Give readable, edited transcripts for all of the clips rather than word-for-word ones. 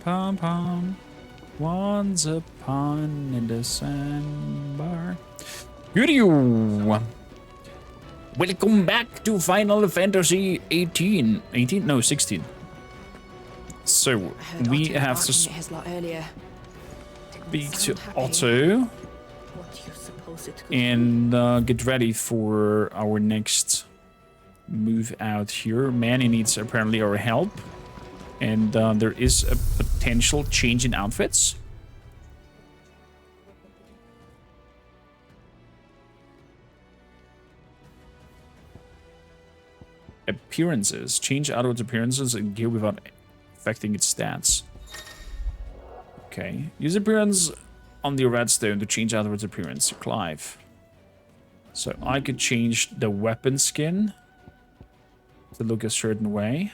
pam pam. Once upon in December. Good you. Welcome back to Final Fantasy 18. 18? No, 16. So we have to speak to Otto and get ready for our next move out here. Manny needs apparently our help, and there is a potential change in outfits. Appearances. Change outward appearances and gear without affecting its stats. Okay. Use appearance on the redstone to change outward appearance. Clive. So I could change the weapon skin to look a certain way.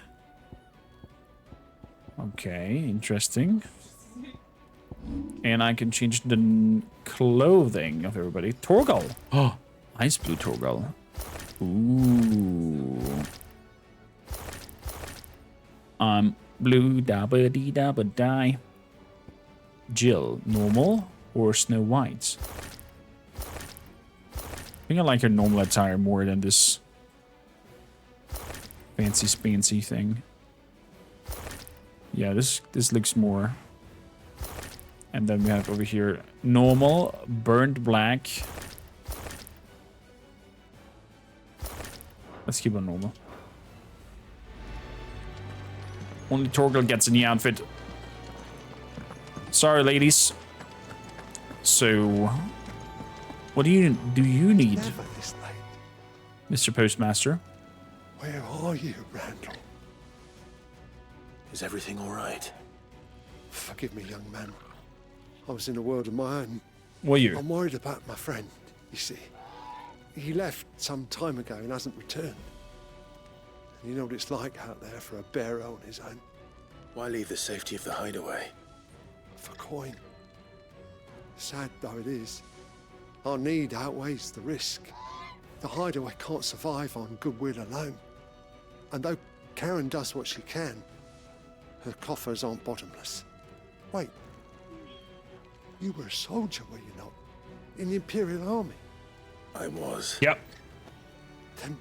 Okay, interesting. And I can change the clothing of everybody. Torgal. Oh, ice blue Torgal. Ooh. Blue dabba dee dabba die. Jill, normal or Snow White? I think I like her normal attire more than this fancy spancy thing. Yeah, this looks more. And then we have over here normal, burnt black. Let's keep on normal. Only Torgal gets in the outfit. Sorry, ladies. So, what do you need, Mr. Postmaster? Where are you, Randall? Is everything all right? Forgive me, young man. I was in a world of my own. Were you? I'm worried about my friend, you see. He left some time ago and hasn't returned. And you know what it's like out there for a bearer on his own. Why leave the safety of the hideaway? For coin. Sad though it is, our need outweighs the risk. The hideaway can't survive on goodwill alone. And though Karen does what she can, her coffers aren't bottomless. Wait. You were a soldier, were you not? In the Imperial Army? I was. Yep. Then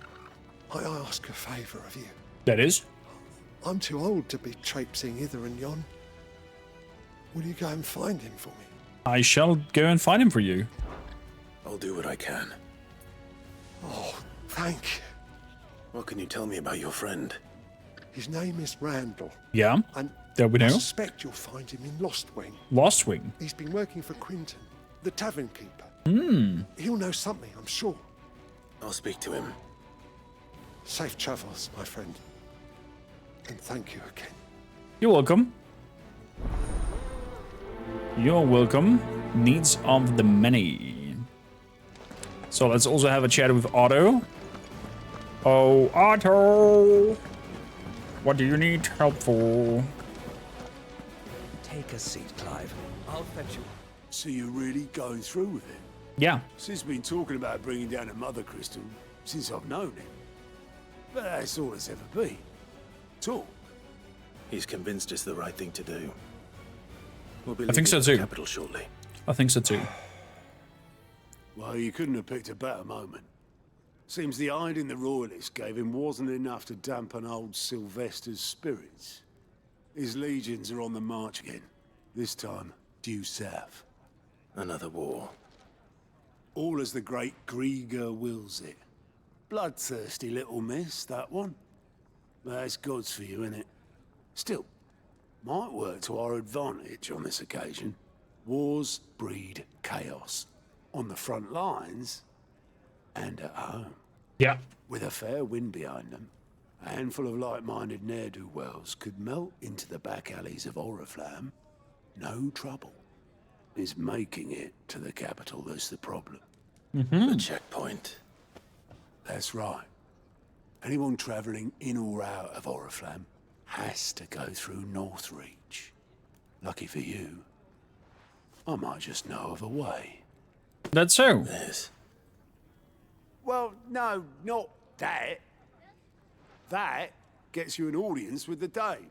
might I ask a favour of you? That is? I'm too old to be traipsing hither and yon. Will you go and find him for me? I shall go and find him for you. I'll do what I can. Oh, thank you. What can you tell me about your friend? His name is Randall. Yeah, And that we I know. suspect you'll find him in Lost Wing. Lost Wing. He's been working for Quinton, the tavern keeper. Hmm. He'll know something, I'm sure. I'll speak to him. Safe travels, my friend. And thank you again. You're welcome. You're welcome. Needs of the many. So let's also have a chat with Otto. Oh, Otto! What do you need help for? Take a seat, Clive. I'll fetch you. So you're really going through with it? Yeah. Sis been talking about bringing down a mother crystal since I've known him. But that's all it's ever been. Talk. He's convinced it's the right thing to do. We'll be I think so leaving the too. capital shortly. I think so too. Well, you couldn't have picked a better moment. Seems the hiding the royalists gave him wasn't enough to dampen old Sylvester's spirits. His legions are on the march again. This time, due south. Another war. All as the great Grieger wills it. Bloodthirsty little miss, that one. That's God's for you, innit? Still, might work to our advantage on this occasion. Wars breed chaos. On the front lines, and at home. Yeah. With a fair wind behind them, a handful of like-minded ne'er-do-wells could melt into the back alleys of Oriflamme. No trouble. It's making it to the capital that's the problem. The checkpoint. That's right. Anyone travelling in or out of Oriflamme has to go through Northreach. Lucky for you, I might just know of a way. That's so. Yes. Well, no, not that. That gets you an audience with the Dame.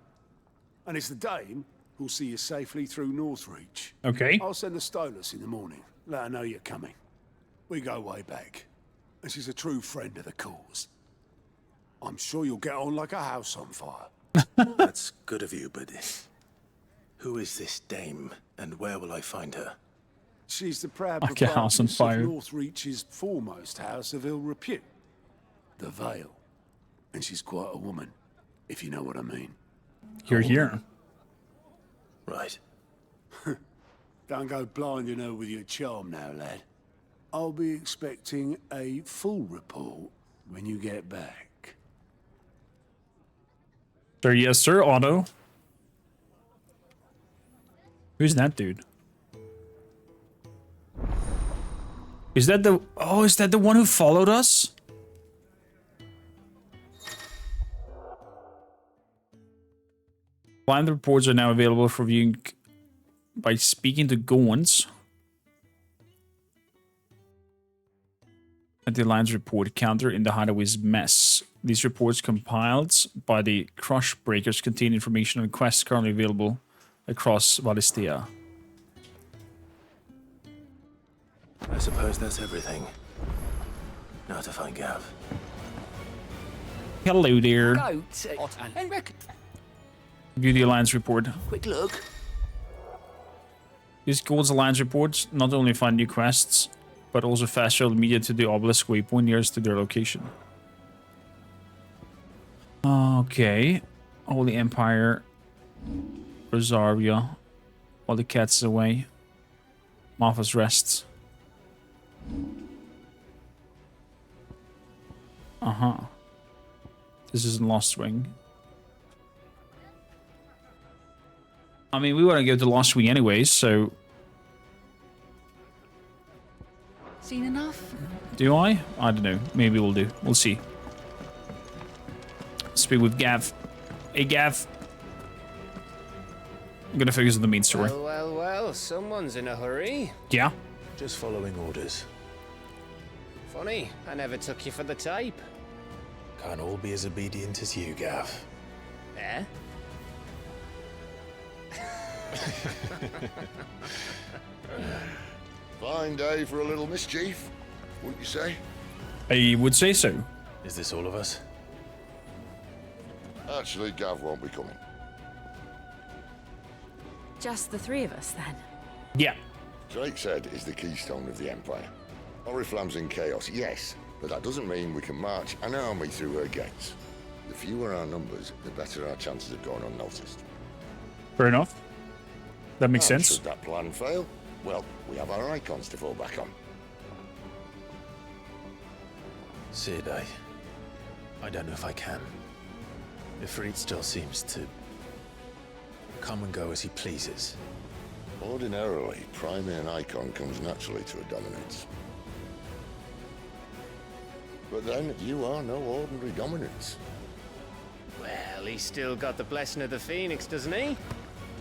And it's the Dame who'll see you safely through Northreach. Okay. I'll send the Stolas in the morning. Let her know you're coming. We go way back, and she's a true friend of the cause. I'm sure you'll get on like a house on fire. That's good of you, but who is this dame, and where will I find her? She's the proud Like a house on proprietress fire. of Northreach's foremost house of ill repute, the Vale. And she's quite a woman, if you know what I mean. You're here. Right. Don't go blinding her with your charm now, lad. I'll be expecting a full report when you get back. Sir, yes, sir, Otto. Who's that dude? Is that the... Oh, is that the one who followed us? Blind reports are now available for viewing by speaking to Goans. At the Alliance report counter in the Hideaway's mess. These reports compiled by the Crush Breakers contain information on quests currently available across Valistia. I suppose that's everything. Now to find Gav. Hello there. Goat. And View the Alliance report. quick look. These Gold's Alliance reports not only find new quests, but also fast travel media to the obelisk waypoint nearest to their location. Okay. Holy Empire. Rosaria. While the cat's away. Martha's Rest. Uh-huh. This is Lost Wing. I mean, we want to go to Lost Wing anyways, so... Seen enough? Do I? I don't know. Maybe we'll do. We'll see. Speak with Gav. Hey, Gav. I'm gonna focus on the main story. Well, someone's in a hurry. Yeah? Just following orders. Funny, I never took you for the type. Can't all be as obedient as you, Gav. Eh? Fine day for a little mischief, wouldn't you say? I would say so. Is this all of us? Actually, Gav won't be coming. Just the three of us, then. Yeah. Drake's Head is the keystone of the Empire. Oriflamme's in chaos, yes, but that doesn't mean we can march an army through her gates. The fewer our numbers, the better our chances of going unnoticed. Fair enough. That makes And sense. should that plan fail, well, we have our Eikons to fall back on. Sid, I don't know if I can. Ifrit still seems to come and go as he pleases. Ordinarily, priming an Eikon comes naturally to a dominance. But then, you are no ordinary dominance. Well, he's still got the blessing of the Phoenix, doesn't he?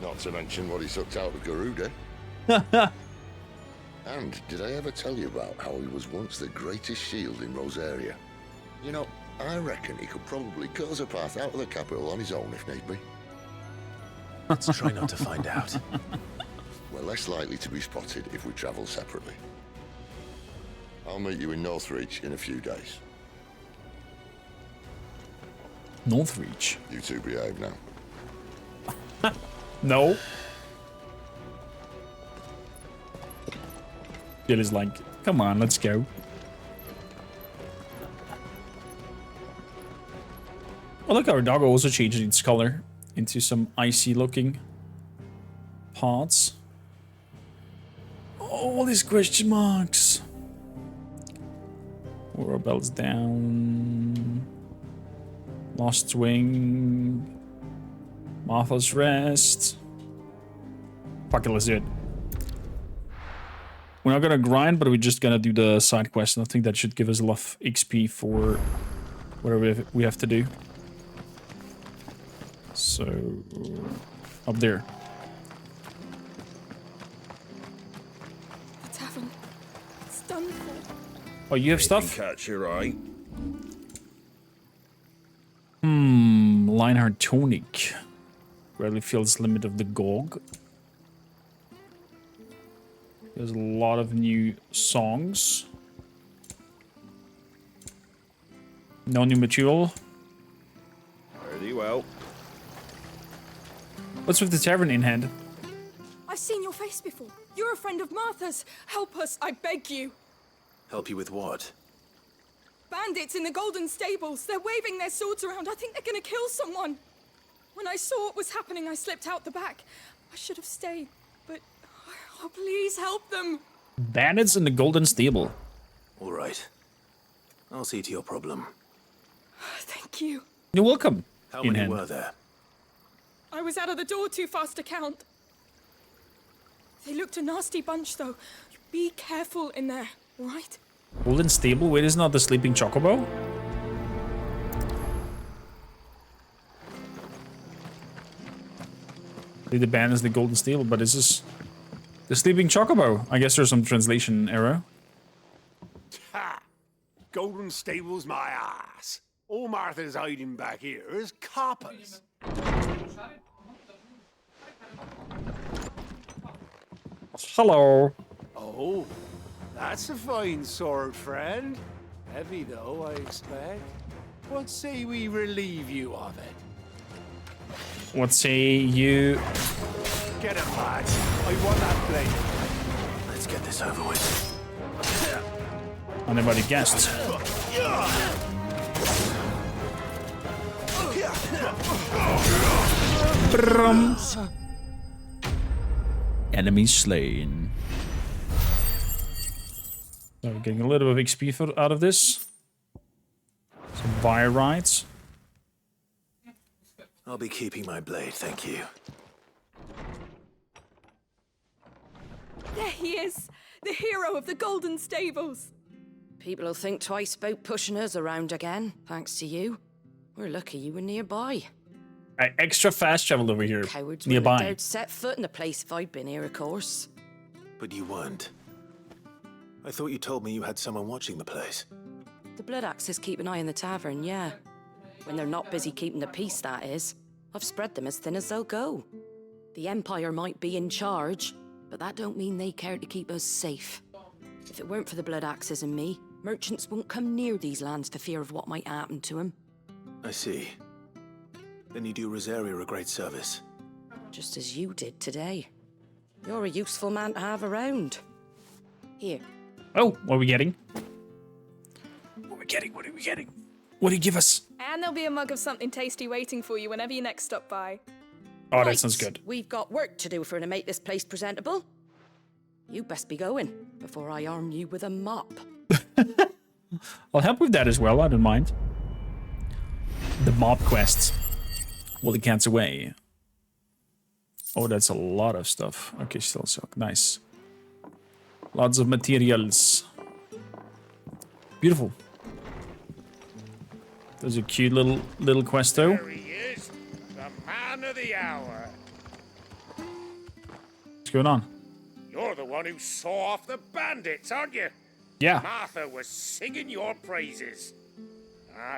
Not to mention what he sucked out of Garuda. And did I ever tell you about how he was once the greatest shield in Rosaria? You know, I reckon he could probably cut us a path out of the capital on his own if need be. Let's try not to find out. We're less likely to be spotted if we travel separately. I'll meet you in Northreach in a few days. Northreach. You two behave now. No. Jill is like, come on, let's go. Oh, look, our dog also changed its color into some icy looking parts. All these question marks. Aurora bells down. Lost Wing. Martha's Rest. Fuck it, let's do it. We're not gonna grind, but we're just gonna do the side quest, and I think that should give us enough XP for whatever we have to do. So, up there. The tavern. It's done for. Oh, you have stuff? Catch your eye. Lionheart tonic. Gradually feels limit of the Gorg. There's a lot of new songs. No new material. Very well. What's with the tavern in hand? I've seen your face before. You're a friend of Martha's. Help us, I beg you. Help you with what? Bandits in the Golden Stables. They're waving their swords around. I think they're gonna kill someone. When I saw what was happening, I slipped out the back. I should have stayed, but... Oh, please help them. Bandits in the Golden Stable. All right. I'll see to your problem. Thank you. You're welcome. How in many hand. were there? I was out of the door too fast to count. They looked a nasty bunch, though. Be careful in there, all right? Golden Stable? Wait, isn't that the Sleeping Chocobo? The band is the Golden Stable, but is this the Sleeping Chocobo? I guess there's some translation error. Ha! Golden Stable's my ass. All Martha's hiding back here is coppers. Hello. Oh, that's a fine sword, friend. Heavy, though, I expect. What say we relieve you of it? What say you? Get it, lads. I want that blade. Let's get this over with. Anybody guessed? Brum. Enemy slain. So we're getting a little bit of XP out of this. Some fire rides. I'll be keeping my blade, thank you. There he is, the hero of the Golden Stables. People will think twice about pushing us around again, thanks to you. We're lucky you were nearby. Extra fast travel over here. Cowards wouldn't nearby. have dared set foot in the place if I'd been here, of course. But you weren't. I thought you told me you had someone watching the place. The Blood Axes keep an eye on the tavern, yeah. When they're not busy keeping the peace, that is. I've spread them as thin as they'll go. The Empire might be in charge, but that don't mean they care to keep us safe. If it weren't for the Blood Axes and me, merchants won't come near these lands for fear of what might happen to them. I see. Then you do Rosaria a great service. Just as you did today. You're a useful man to have around. Here. Oh, what are we getting? What are we getting? What are we getting? What do you give us? And there'll be a mug of something tasty waiting for you whenever you next stop by. Oh, that Right, sounds good. We've got work to do for to make this place presentable. You best be going before I arm you with a mop. I'll help with that as well, I don't mind. The mob quests. Well, the cat's away. Oh, that's a lot of stuff. Okay, still silk. Nice. Lots of materials. Beautiful. There's a cute little quest though. There he is, the man of the hour. What's going on? You're the one who saw off the bandits, aren't you? Yeah. Martha was singing your praises.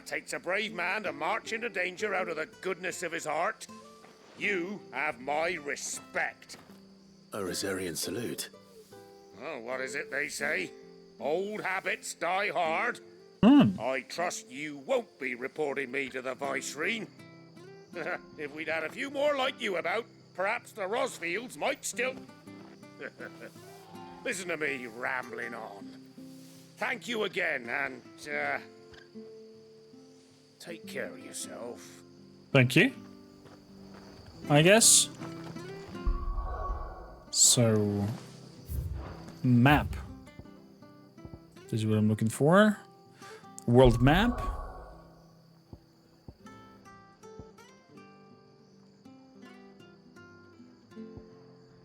Takes a brave man to march into danger out of the goodness of his heart. You have my respect. A Rosarian salute. Oh, what is it they say? Old habits die hard. I trust you won't be reporting me to the Viceroy. If we'd had a few more like you about, perhaps the Rosfields might still... Listen to me rambling on. Thank you again, and, take care of yourself. Thank you. I guess. So... Map. This is what I'm looking for. World map.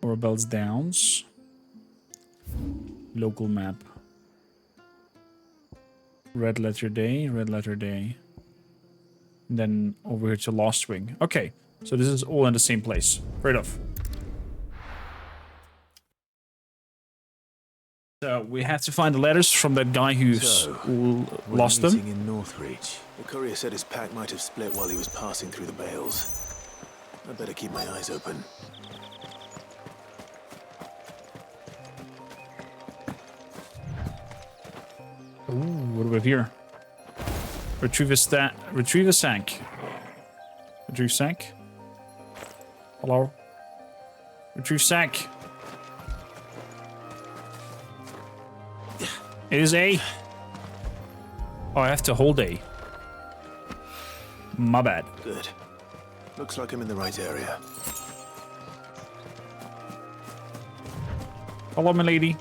Orabel's Downs. Local map. Red letter day, red letter day. And then over here to Lost Wing. Okay, so this is all in the same place. Fair enough. So we have to find the letters from that guy who's lost them. In Northreach. The courier said his pack might have split while he was passing through the bales. I better keep my eyes open. Ooh, what do we have here? Retrieve a sack. Retrieve sack. Hello? Retrieve sack. It is A. Oh, I have to hold A. My bad. Good. Looks like I'm in the right area. Hello, my lady.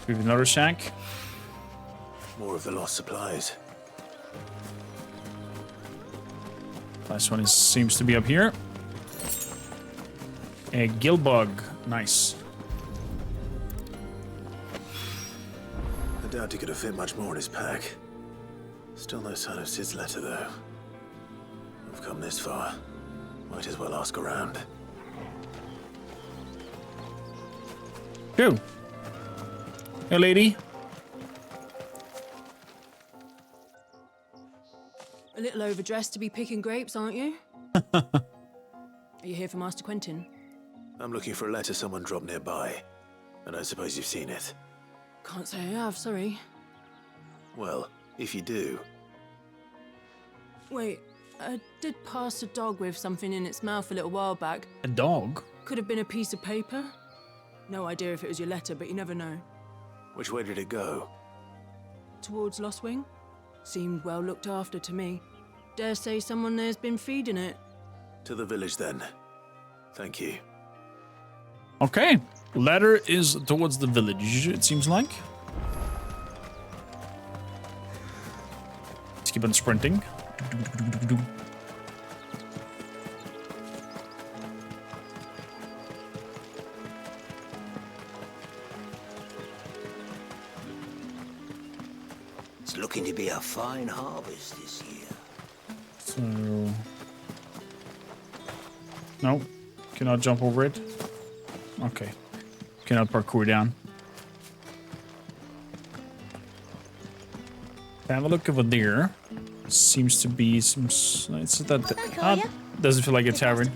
We have another sack. More of the lost supplies. Last one seems to be up here. A gill bug. Nice. I doubt he could have fit much more in his pack. Still no sign of Sid's letter, though. We've come this far. Might as well ask around. Go. Hey, lady. A little overdressed to be picking grapes, aren't you? Are you here for Master Quentin? I'm looking for a letter someone dropped nearby. And I suppose you've seen it. Can't say I have, sorry. Well, if you do... Wait, I did pass a dog with something in its mouth a little while back. A dog? Could have been a piece of paper. No idea if it was your letter, but you never know. Which way did it go? Towards Lost Wing? Seemed well looked after to me. Dare say someone there's been feeding it. To the village, then. Thank you. Okay. Ladder is towards the village, it seems like. Let's keep on sprinting. It's looking to be a fine harvest this year. So... No. Cannot jump over it. Okay. Cannot parkour down. Have a look over there. Seems to be some... It's that... doesn't feel like a tavern.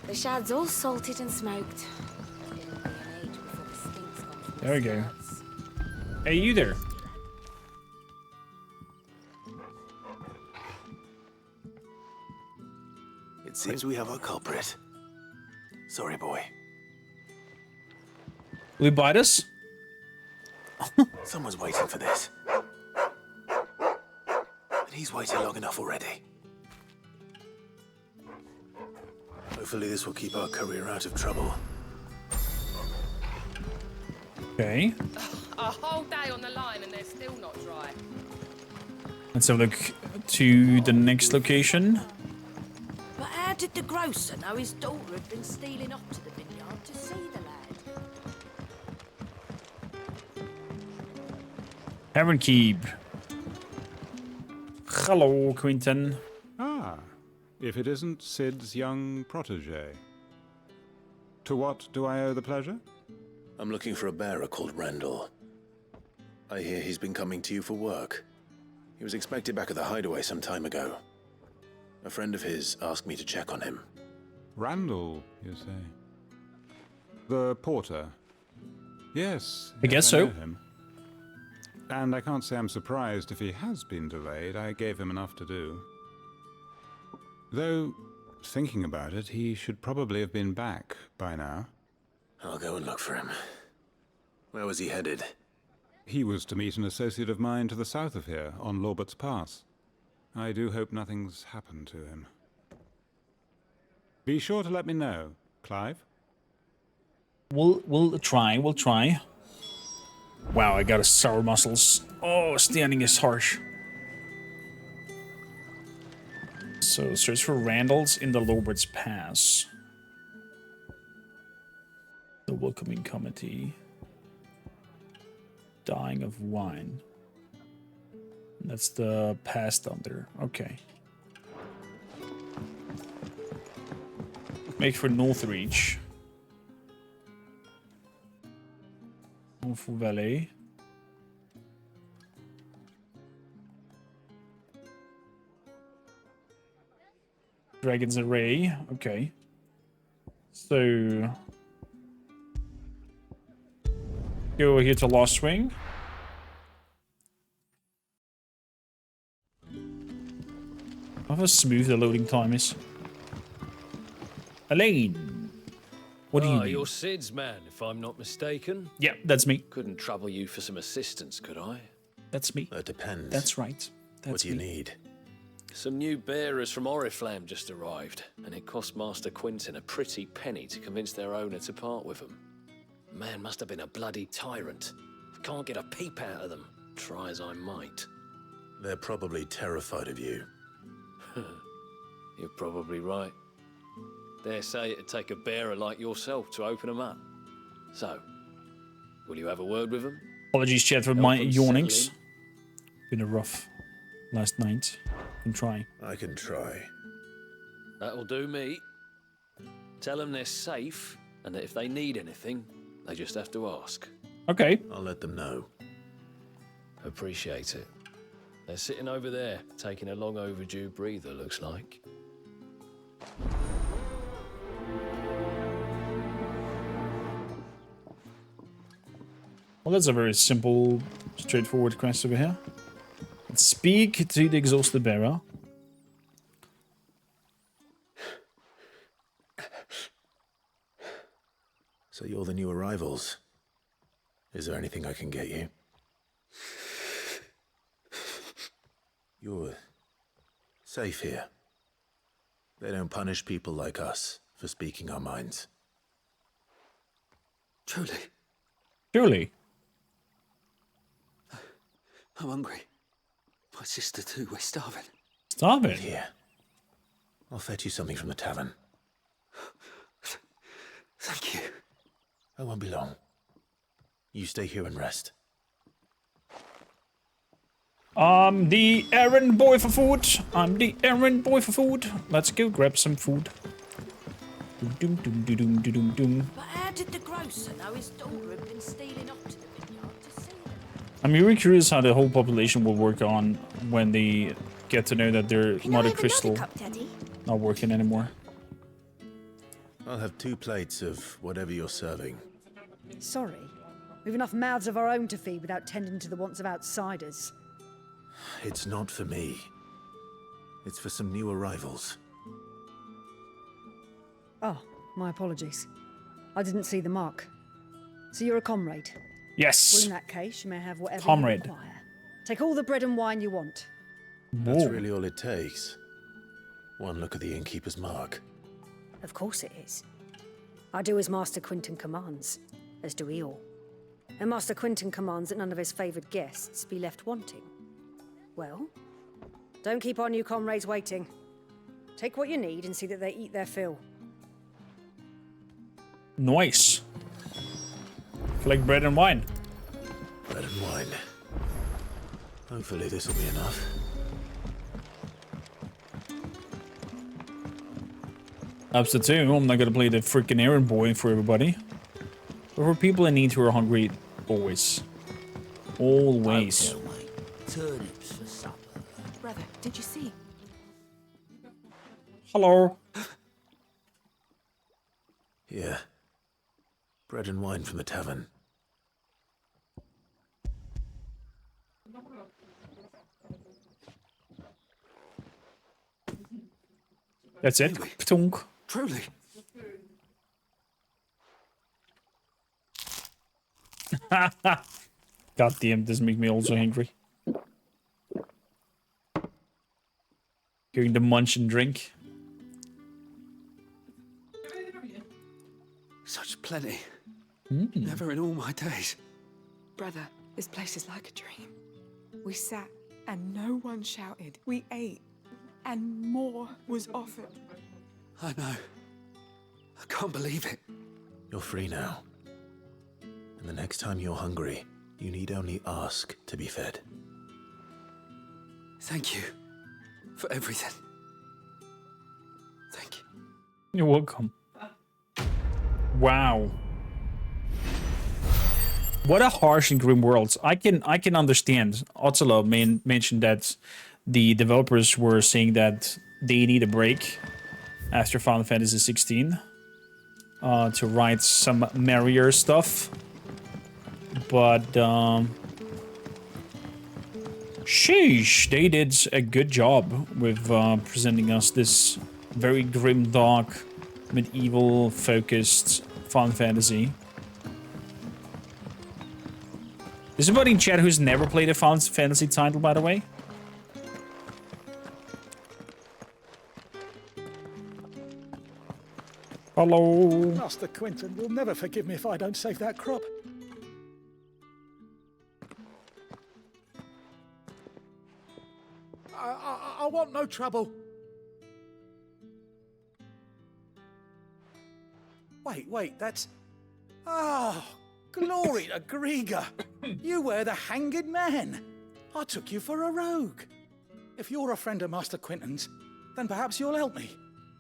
The shad's all salted and smoked. There we go. Hey, you there. It seems we have our culprit. Sorry, boy. Will you bite us? Someone's waiting for this. And he's waited long enough already. Hopefully this will keep our career out of trouble. Okay. A whole day on the line and they're still not dry. Let's have a look to the next location. But how did the grocer know his daughter had been stealing up to the vineyard to see the lad? Tavern Keep. Hello, Quentin. Ah, if it isn't Sid's young protege. To what do I owe the pleasure? I'm looking for a bearer called Randall. I hear he's been coming to you for work. He was expected back at the hideaway some time ago. A friend of his asked me to check on him. Randall, you say? The porter? Yes. I guess so. know him. And I can't say I'm surprised if he has been delayed. I gave him enough to do. Though, thinking about it, he should probably have been back by now. I'll go and look for him. Where was he headed? He was to meet an associate of mine to the south of here, on Lorbert's Pass. I do hope nothing's happened to him. Be sure to let me know, Clive. We'll try. We'll try. Wow, I got a sour muscles. Oh, standing is harsh. So search for Randall's in the Lorbert's Pass. The welcoming committee. Dying of wine. That's the pass down there. Okay. Make for Northreach. North Valley. Dragon's Array. Okay. So... go here to Lost Wing. How smooth the loading time is. Elaine! What do you need? You're Sid's man, if I'm not mistaken. Yeah, that's me. Couldn't trouble you for some assistance, could I? That's me. It depends. That's right. That's what do you need? Some new bearers from Oriflamme just arrived, and it cost Master Quinton a pretty penny to convince their owner to part with them. Man must have been a bloody tyrant. Can't get a peep out of them, try as I might. They're probably terrified of you. You're probably right. Dare say it'd take a bearer like yourself to open them up. So, will you have a word with them? Apologies, chat, for my yawnings. Been a rough last night. Can try. I can try. That'll do me. Tell them they're safe, and that if they need anything, they just have to ask. Okay. I'll let them know. Appreciate it. They're sitting over there, taking a long overdue breather, looks like. Well, that's a very simple, straightforward quest over here. Let's speak to the exhausted bearer. So you're the new arrivals. Is there anything I can get you? You're safe here. They don't punish people like us for speaking our minds. Truly. Truly. I'm hungry. My sister too, we're starving. Starving? Here. I'll fetch you something from the tavern. Thank you. I won't be long. You stay here and rest. I'm the errand boy for food. I'm the errand boy for food. Let's go grab some food. Doom, doom, doom, doom, doom, doom. But how did the grocer know his daughter had been stealing up to the vineyard to see them? I'm really curious how the whole population will work on when they get to know that their mother crystal not working anymore. I'll have 2 plates of whatever you're serving. Sorry. We've enough mouths of our own to feed without tending to the wants of outsiders. It's not for me. It's for some new arrivals. Oh, my apologies. I didn't see the mark. So you're a comrade? Yes. Well, in that case, you may have whatever Comrade. you require. Take all the bread and wine you want. That's really all it takes. One look at the innkeeper's mark. Of course it is. I do as Master Quinton commands, as do we all. And Master Quinton commands that none of his favoured guests be left wanting. Well, don't keep our new comrades waiting. Take what you need and see that they eat their fill. Nice. Collect bread and wine. Bread and wine. Hopefully this will be enough. Ups to 2. I'm not gonna play the freaking errand boy for everybody. But for people in need who are hungry, always. Always. Turnips for supper. Brother, did you see? Hello. Here. Bread and wine from the tavern. That's it. Ptonk. Truly. God damn, this makes me also hungry. Going to munch and drink. Such plenty. Never in all my days. Brother, this place is like a dream. We sat and no one shouted. We ate and more was offered. I know. I can't believe it. You're free now. And the next time you're hungry, you need only ask to be fed. Thank you for everything. Thank you. You're welcome. Wow. What a harsh and grim world. I can understand. Otzela mentioned that the developers were saying that they need a break after Final Fantasy XVI to write some merrier stuff. But sheesh, they did a good job with presenting us this very grim, dark, medieval-focused Final Fantasy. Is somebody in chat who's never played a Final Fantasy title, by the way? Hello. Master Quinton will never forgive me if I don't save that crop. I want no trouble. Wait, that's... Oh, glory to Grieger. You were the hanged man. I took you for a rogue. If you're a friend of Master Quinton's, then perhaps you'll help me.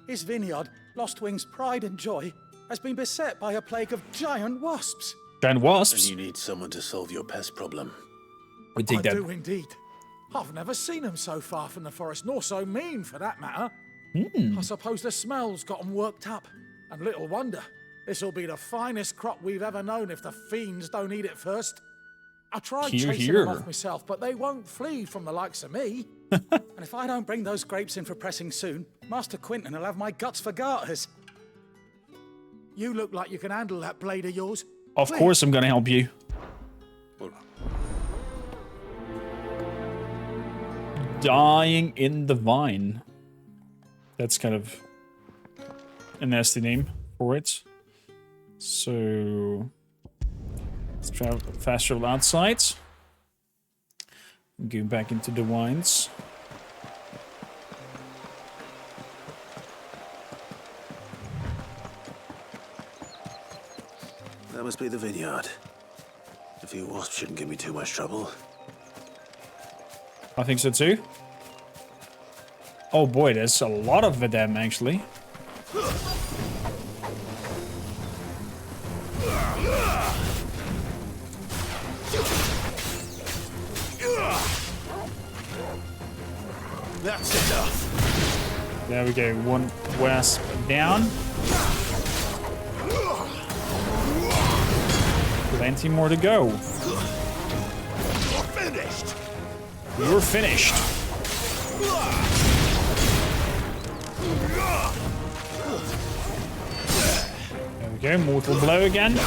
His vineyard, Lostwing's pride and joy, has been beset by a plague of giant wasps. Giant wasps? And you need someone to solve your pest problem. I do indeed. I've never seen them so far from the forest, nor so mean, for that matter. I suppose the smell's got them worked up. And little wonder. This'll be the finest crop we've ever known if the fiends don't eat it first. I tried chasing them off myself, but they won't flee from the likes of me. And if I don't bring those grapes in for pressing soon, Master Quinton will have my guts for garters. You look like you can handle that blade of yours. Of course I'm gonna help you. Dying in the Vine. That's kind of a nasty name for it. So let's travel fast travel outside. Go back into the wines. That must be the vineyard. A few wasps shouldn't give me too much trouble. I think so too. Oh boy, there's a lot of them actually. That's enough. There we go, one wasp down. Plenty more to go. You're finished. You're finished. There we go, mortal blow again.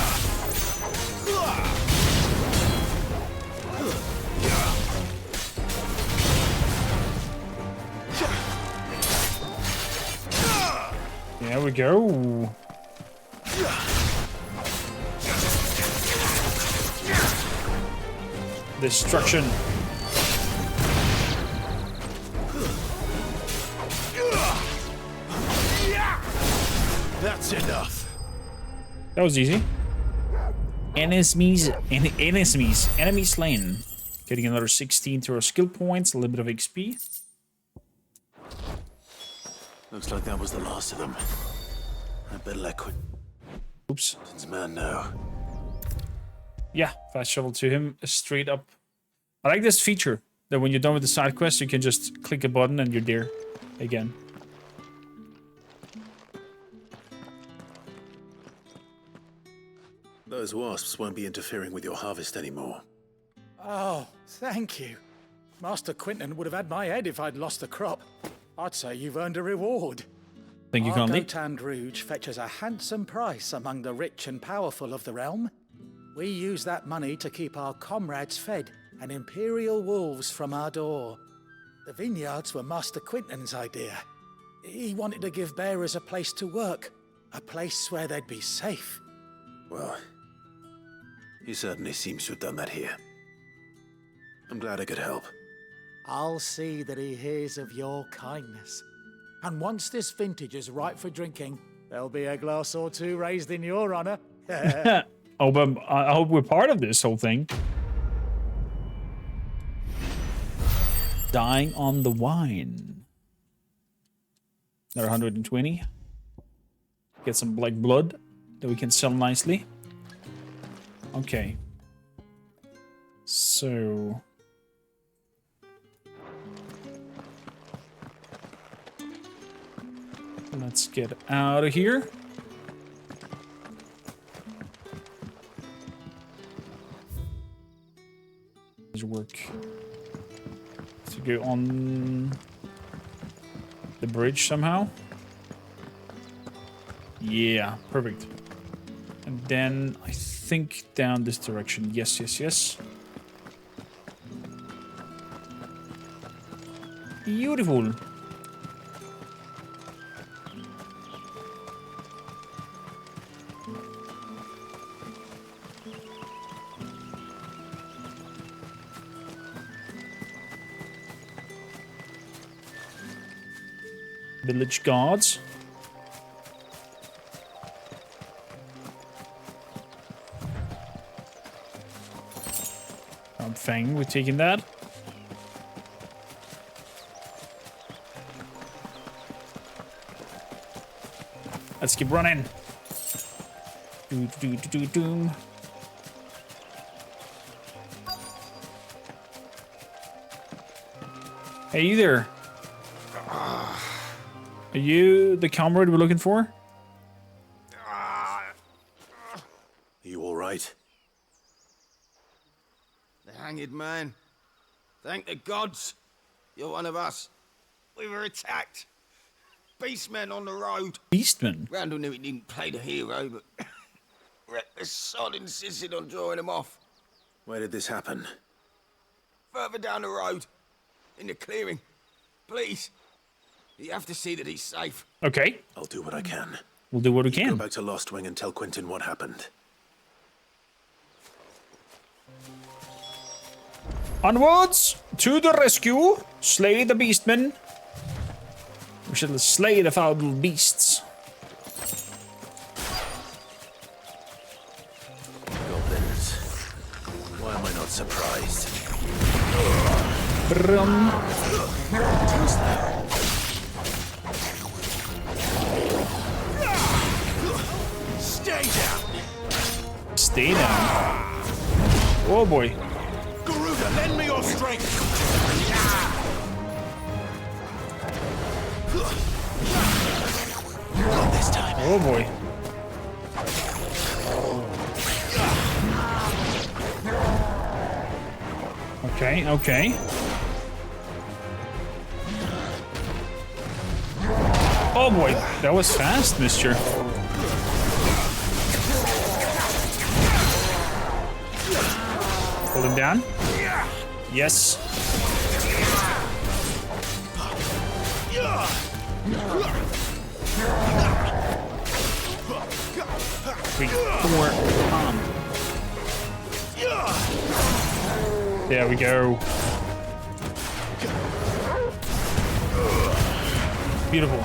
There we go. Destruction. That's enough. That was easy. Enemy slain. Getting another 16 to our skill points, a little bit of XP. Looks like that was the last of them. I better let Oops. man know. Yeah, fast travel to him straight up. I like this feature that when you're done with the side quest, you can just click a button and you're there again. Those wasps won't be interfering with your harvest anymore. Oh, thank you. Master Quinton would have had my head if I'd lost the crop. I'd say you've earned a reward. Thank you, kindly. Tanned Rouge fetches a handsome price among the rich and powerful of the realm. We use that money to keep our comrades fed and imperial wolves from our door. The vineyards were Master Quinton's idea. He wanted to give bearers a place to work, a place where they'd be safe. Well, he certainly seems to have done that here. I'm glad I could help. I'll see that he hears of your kindness. And once this vintage is ripe for drinking, there'll be a glass or two raised in your honor. Oh, but I hope we're part of this whole thing. Dying on the wine. Another 120. Get some black blood that we can sell nicely. Okay. So... Let's get out of here. Does work to go on the bridge somehow? Yeah, perfect. And then I think down this direction. Yes, yes, yes. Beautiful. Village guards. Fang, we're taking that. Let's keep running. Doom. Hey, you there. Are you the comrade we're looking for? Are you all right? The hanged man. Thank the gods. You're one of us. We were attacked. Beastmen on the road. Beastmen? Randall knew he didn't play the hero, but the sod insisted on drawing him off. Where did this happen? Further down the road. In the clearing. Please. You have to see that he's safe. Okay. I'll do what I can. We'll do what we Go can. back to Lost Wing and tell Quentin what happened. Onwards to the rescue. Slay the beastmen. We shall slay the foul beasts. Goblins. Why am I not surprised? Brum. Stay down. Stay down. Oh boy. Garuda, lend me your strength. Not this time. Oh boy. Okay, okay. Oh boy, that was fast, mister. Pull him down. Yes. Three, four, there we go. Beautiful.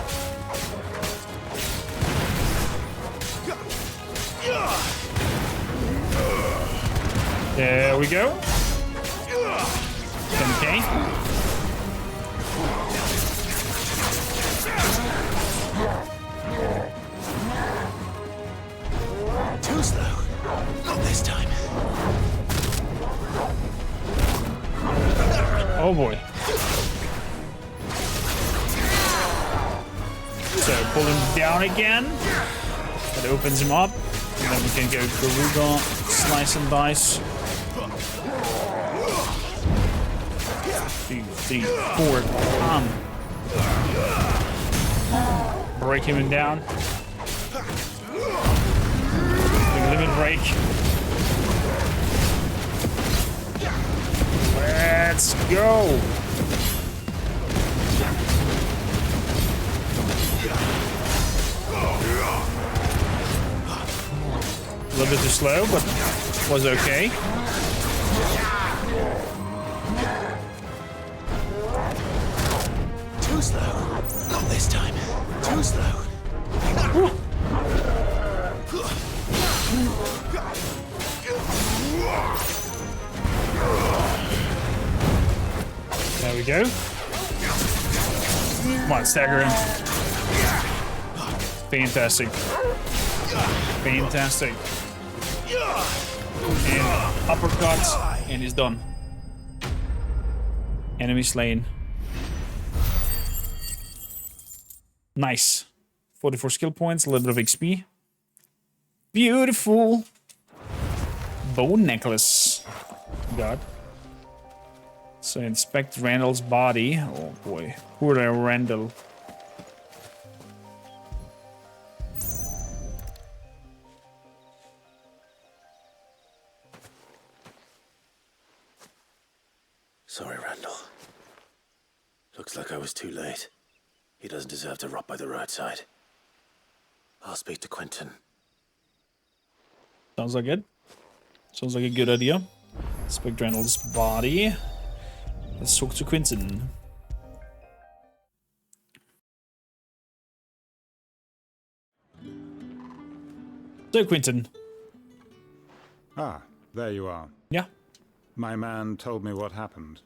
There we go. 10K. Too slow. Not this time. Oh boy. So pull him down again. That opens him up. And then we can go Garuda, slice and dice. 2, 3, 4. Break him down. Limit break. Let's go. A little bit too slow, but was okay. Too slow. Not this time. Too slow. There we go. Come on, stagger him. Fantastic. Fantastic. And uppercut, and he's done. Enemy slain. Nice. 44 skill points, a little bit of XP. Beautiful. Bone necklace. God. So inspect Randall's body. Oh boy. Poor Randall. Sorry, Randall. Looks like I was too late. He doesn't deserve to rot by the roadside. I'll speak to Quentin. Sounds like it. Sounds like a good idea. Inspect Randall's body. Let's talk to Quentin. So, Quentin. Ah, there you are. Yeah. My man told me what happened.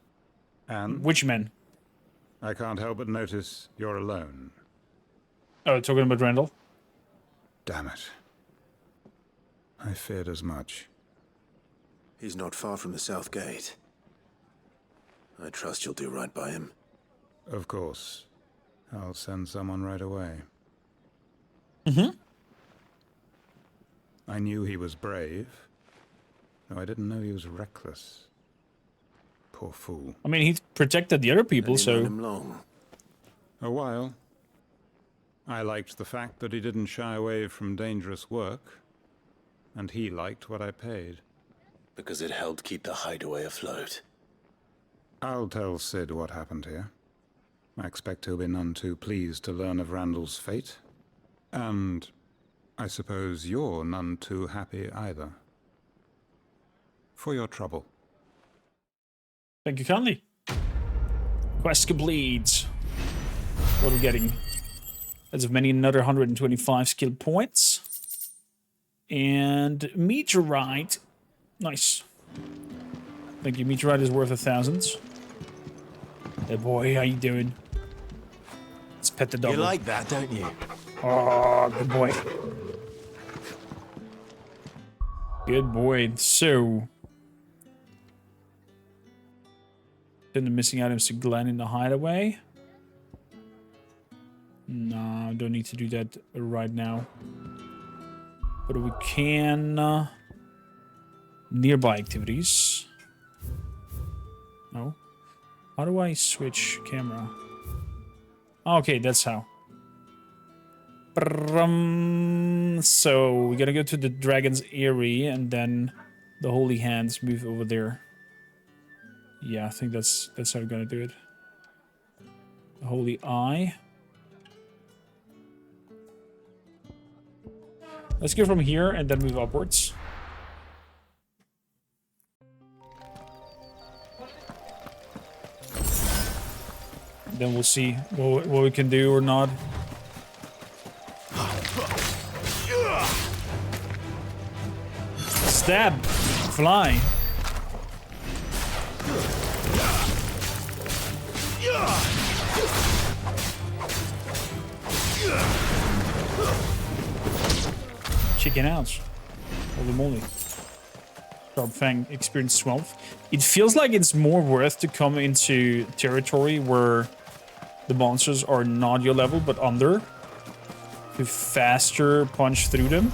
And? Which man? I can't help but notice you're alone. Oh, talking about Randall? Damn it. I feared as much. He's not far from the south gate. I trust you'll do right by him. Of course. I'll send someone right away. Mm-hmm. I knew he was brave, though I didn't know he was reckless. Poor fool. I mean, he protected the other people, so... Him long. A while. I liked the fact that he didn't shy away from dangerous work, and he liked what I paid. Because it helped keep the hideaway afloat. I'll tell Sid what happened here. I expect he'll be none too pleased to learn of Randall's fate. And I suppose you're none too happy either. For your trouble. Thank you kindly. Quest complete. What are we getting? As of many, another 125 skill points. And meteorite. Nice. Thank you. Meteorite is worth 1,000. Hey boy, how you doing? Let's pet the dog. You like that, don't you? Oh, good boy. Good boy. So, send the missing items to Glenn in the hideaway. No, don't need to do that right now. But we can... nearby activities. No. How do I switch camera? Okay, that's how. So we gotta go to the Dragon's Eyrie and then the Holy Hands move over there. Yeah, I think that's how we're gonna do it. The Holy Eye. Let's go from here and then move upwards. Then we'll see what we can do or not. Stab! Fly! Chicken ouch. Holy moly. Sharp Fang experience 12. It feels like it's more worth to come into territory where the monsters are not your level, but under. To faster punch through them.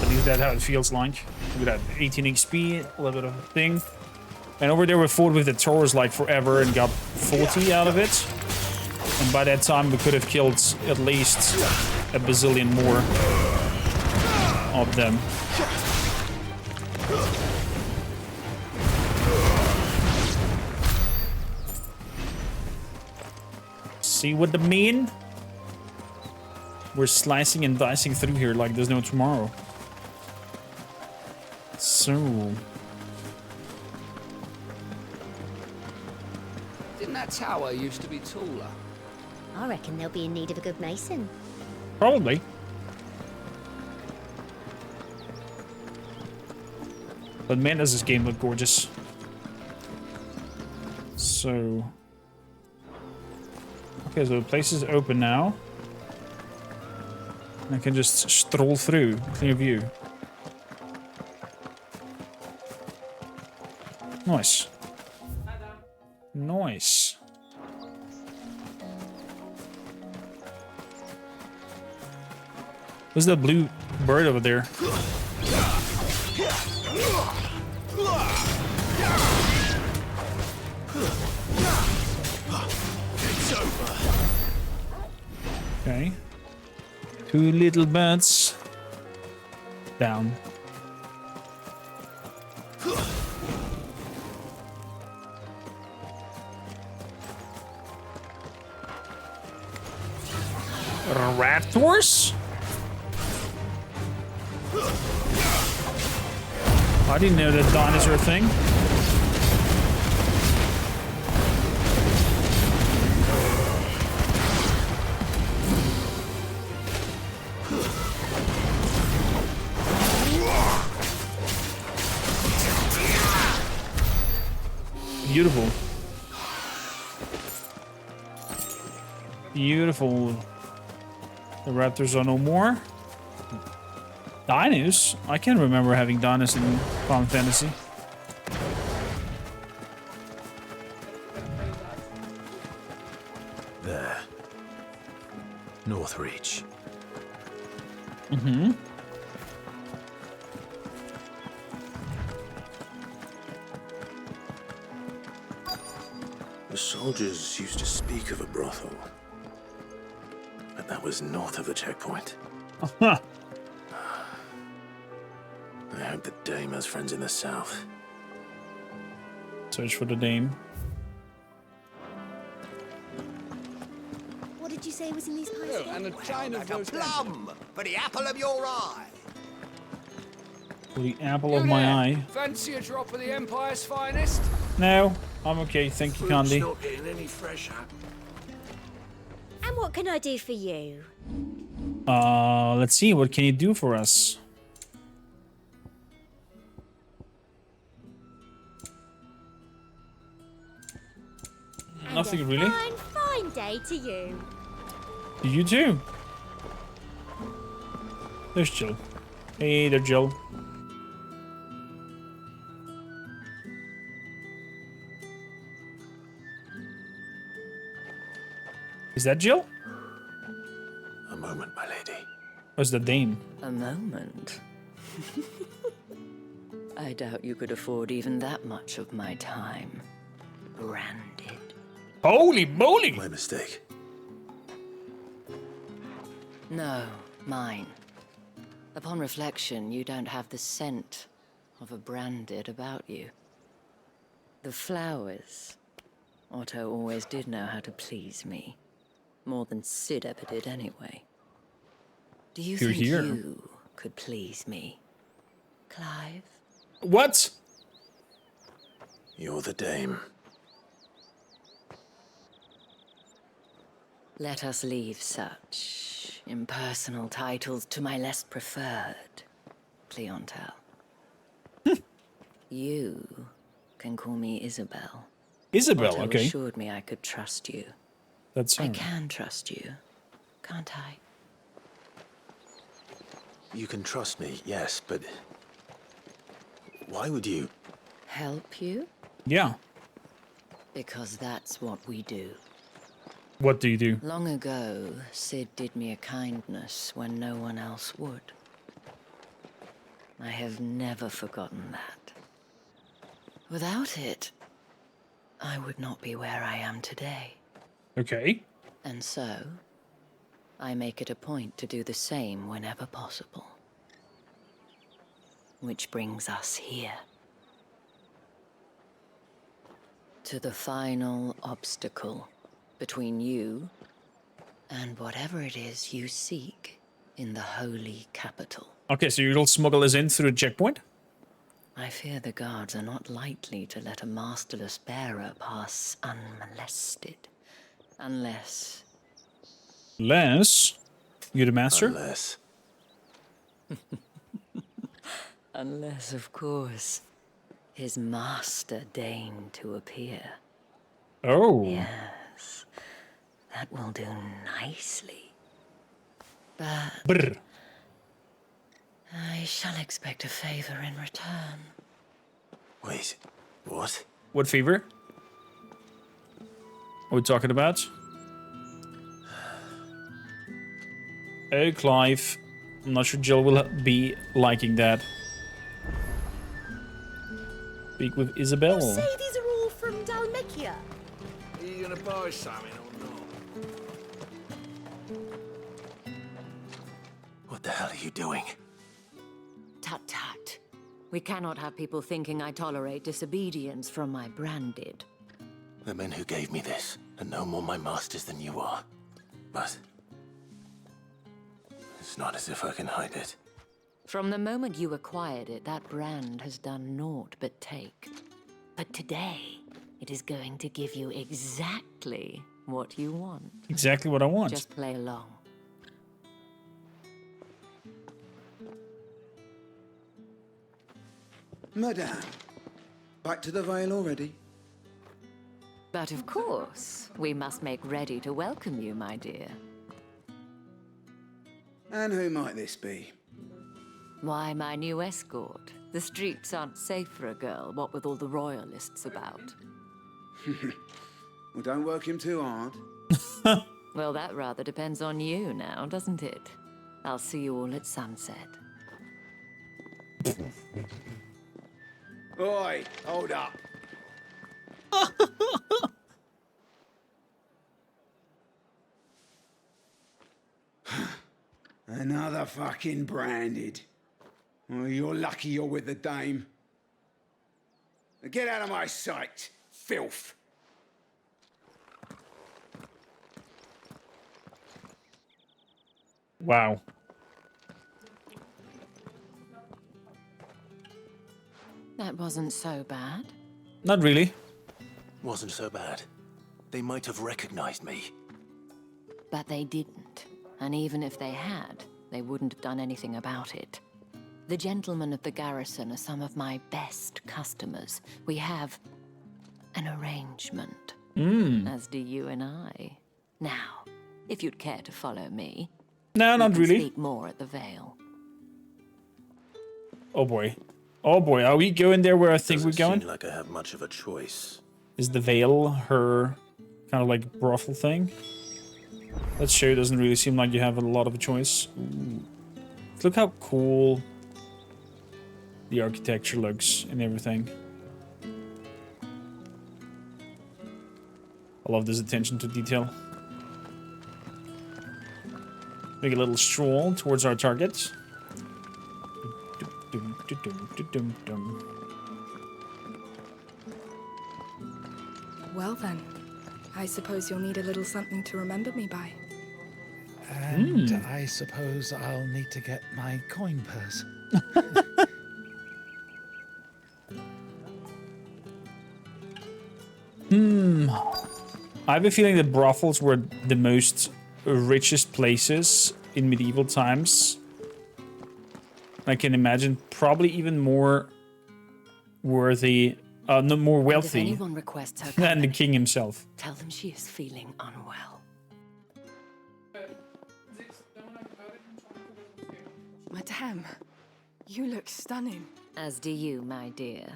At least that's how it feels like. Look at that, 18 XP, a little bit of a thing. And over there we fought with the Taurus like forever and got 40 out of it. And by that time we could have killed at least a bazillion more of them. See what I mean? We're slicing and dicing through here like there's no tomorrow. So... Didn't that tower used to be taller? I reckon they'll be in need of a good mason. Probably. But man, does this game look gorgeous. So... Okay, so the place is open now. I can just stroll through. Clear view. Nice. Nice. There's that blue bird over there. Okay. 2 little birds. Down. Raptors? I didn't know that dinosaur thing. Beautiful. Beautiful. The raptors are no more. Dinos? I can't remember having dinos in Final Fantasy. There. Northreach. Mm-hmm. The soldiers used to speak of a brothel. But that was north of the checkpoint. Uh-huh. I hope the dame has friends in the south. Search for the dame. What did you say was in these pies again? And a china of those plum for the apple of your eye. For the apple of my eye. Fancy a drop of the Empire's finest? No, I'm okay. Thank you, Candy. Not getting any fresher. And what can I do for you? Let's see. What can you do for us? Nothing really. Fine day to you. You too. There's Jill. Hey there, Jill. Is that Jill? A moment, my lady. Or is that Dame? A moment? I doubt you could afford even that much of my time. Branded. Holy moly! My mistake. No, mine. Upon reflection, you don't have the scent of a branded about you. The flowers. Otto always did know how to please me. More than Sid ever did anyway. Do you think you could please me, Clive? What? You're the dame. Let us leave such impersonal titles to my less preferred clientele. You can call me Isabel. Isabel, Otto okay. assured me I could trust you. That's I can trust you, can't I? You can trust me, yes, but why would you? Help you? Yeah. Because that's what we do. What do you do? Long ago, Sid did me a kindness when no one else would. I have never forgotten that. Without it, I would not be where I am today. Okay. And so, I make it a point to do the same whenever possible. Which brings us here. To the final obstacle between you and whatever it is you seek in the holy capital. Okay, so you'll smuggle us in through the checkpoint? I fear the guards are not likely to let a masterless bearer pass unmolested. Unless... Unless... You're the master? Unless... Unless, of course, his master deigned to appear. Oh. Yes, that will do nicely. But Brr. I shall expect a favor in return. Wait, what? What fever? Are we talking about? Hey, Clive. I'm not sure Jill will be liking that. Speak with Isabel. You say these are all from Dalmekia? Are you gonna buy something or not? What the hell are you doing? Tut tut. We cannot have people thinking I tolerate disobedience from my branded. The men who gave me this are no more my masters than you are. But it's not as if I can hide it. From the moment you acquired it, that brand has done naught but take. But today, it is going to give you exactly what you want. Exactly what I want. Just play along. Madame, back to the Vale already? But of course, we must make ready to welcome you, my dear. And who might this be? Why, my new escort. The streets aren't safe for a girl, what with all the royalists about. Well, don't work him too hard. Well, that rather depends on you now, doesn't it? I'll see you all at sunset. Oi, hold up. Another fucking branded. Well, you're lucky you're with the dame. Now get out of my sight, filth. Wow. That wasn't so bad. Not really. Wasn't so bad. They might have recognized me. But they didn't. And even if they had, they wouldn't have done anything about it. The gentlemen of the garrison are some of my best customers. We have an arrangement. As do you and I. Now, if you'd care to follow me. No, not really. Speak more at the Vale. Oh boy. Oh boy, are we going there where I think we're going? Seem like I have much of a choice. Is the Vale her kind of like brothel thing? That show doesn't really seem like you have a lot of a choice. Ooh. Look how cool the architecture looks and everything. I love this attention to detail. Make a little stroll towards our target. Well then, I suppose you'll need a little something to remember me by. And I suppose I'll need to get my coin purse. I have a feeling that brothels were the most richest places in medieval times. I can imagine probably even more worthy, no, more wealthy If anyone requests her than the company, king himself. tell them she is feeling unwell. Madame, you look stunning. As do you, my dear.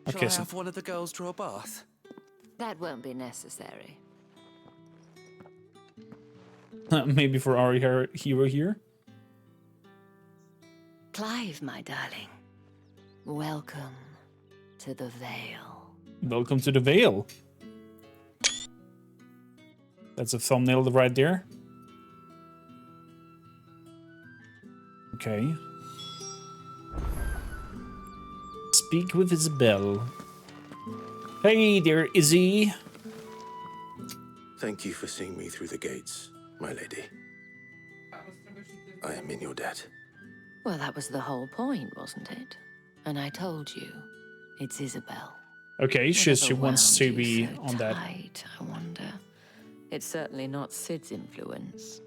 Shall Okay, I so have one of the girls draw a bath? That won't be necessary. maybe for our hero here. Clive, my darling. Welcome to the Vale. Welcome to the Vale. That's a thumbnail right there. Okay. Speak with Isabel. Hey there, Izzy. Thank you for seeing me through the gates, my lady. I am in your debt. Well, that was the whole point, wasn't it? And I told you, it's Isabel. Okay, she wants to be so on that. Tight, I wonder. It's certainly not Sid's influence.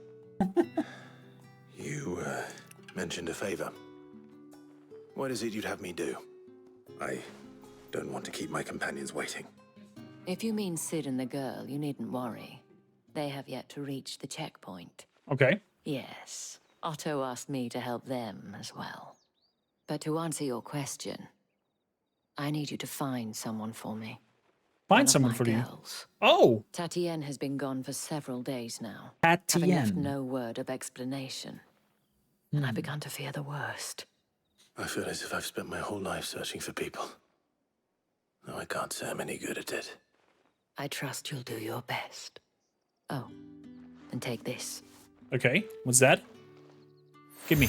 You mentioned a favor. What is it you'd have me do? I don't want to keep my companions waiting. If you mean Sid and the girl, you needn't worry. They have yet to reach the checkpoint. Okay. Yes, Otto asked me to help them as well. But to answer your question, I need you to find someone for me. Find someone for you. Girls. Oh! Tatienne has been gone for several days now. Tatienne. Having left no word of explanation. And I began to fear the worst. I feel as if I've spent my whole life searching for people. No, I can't say I'm any good at it. I trust you'll do your best. Oh, and take this. Okay, what's that? Give me.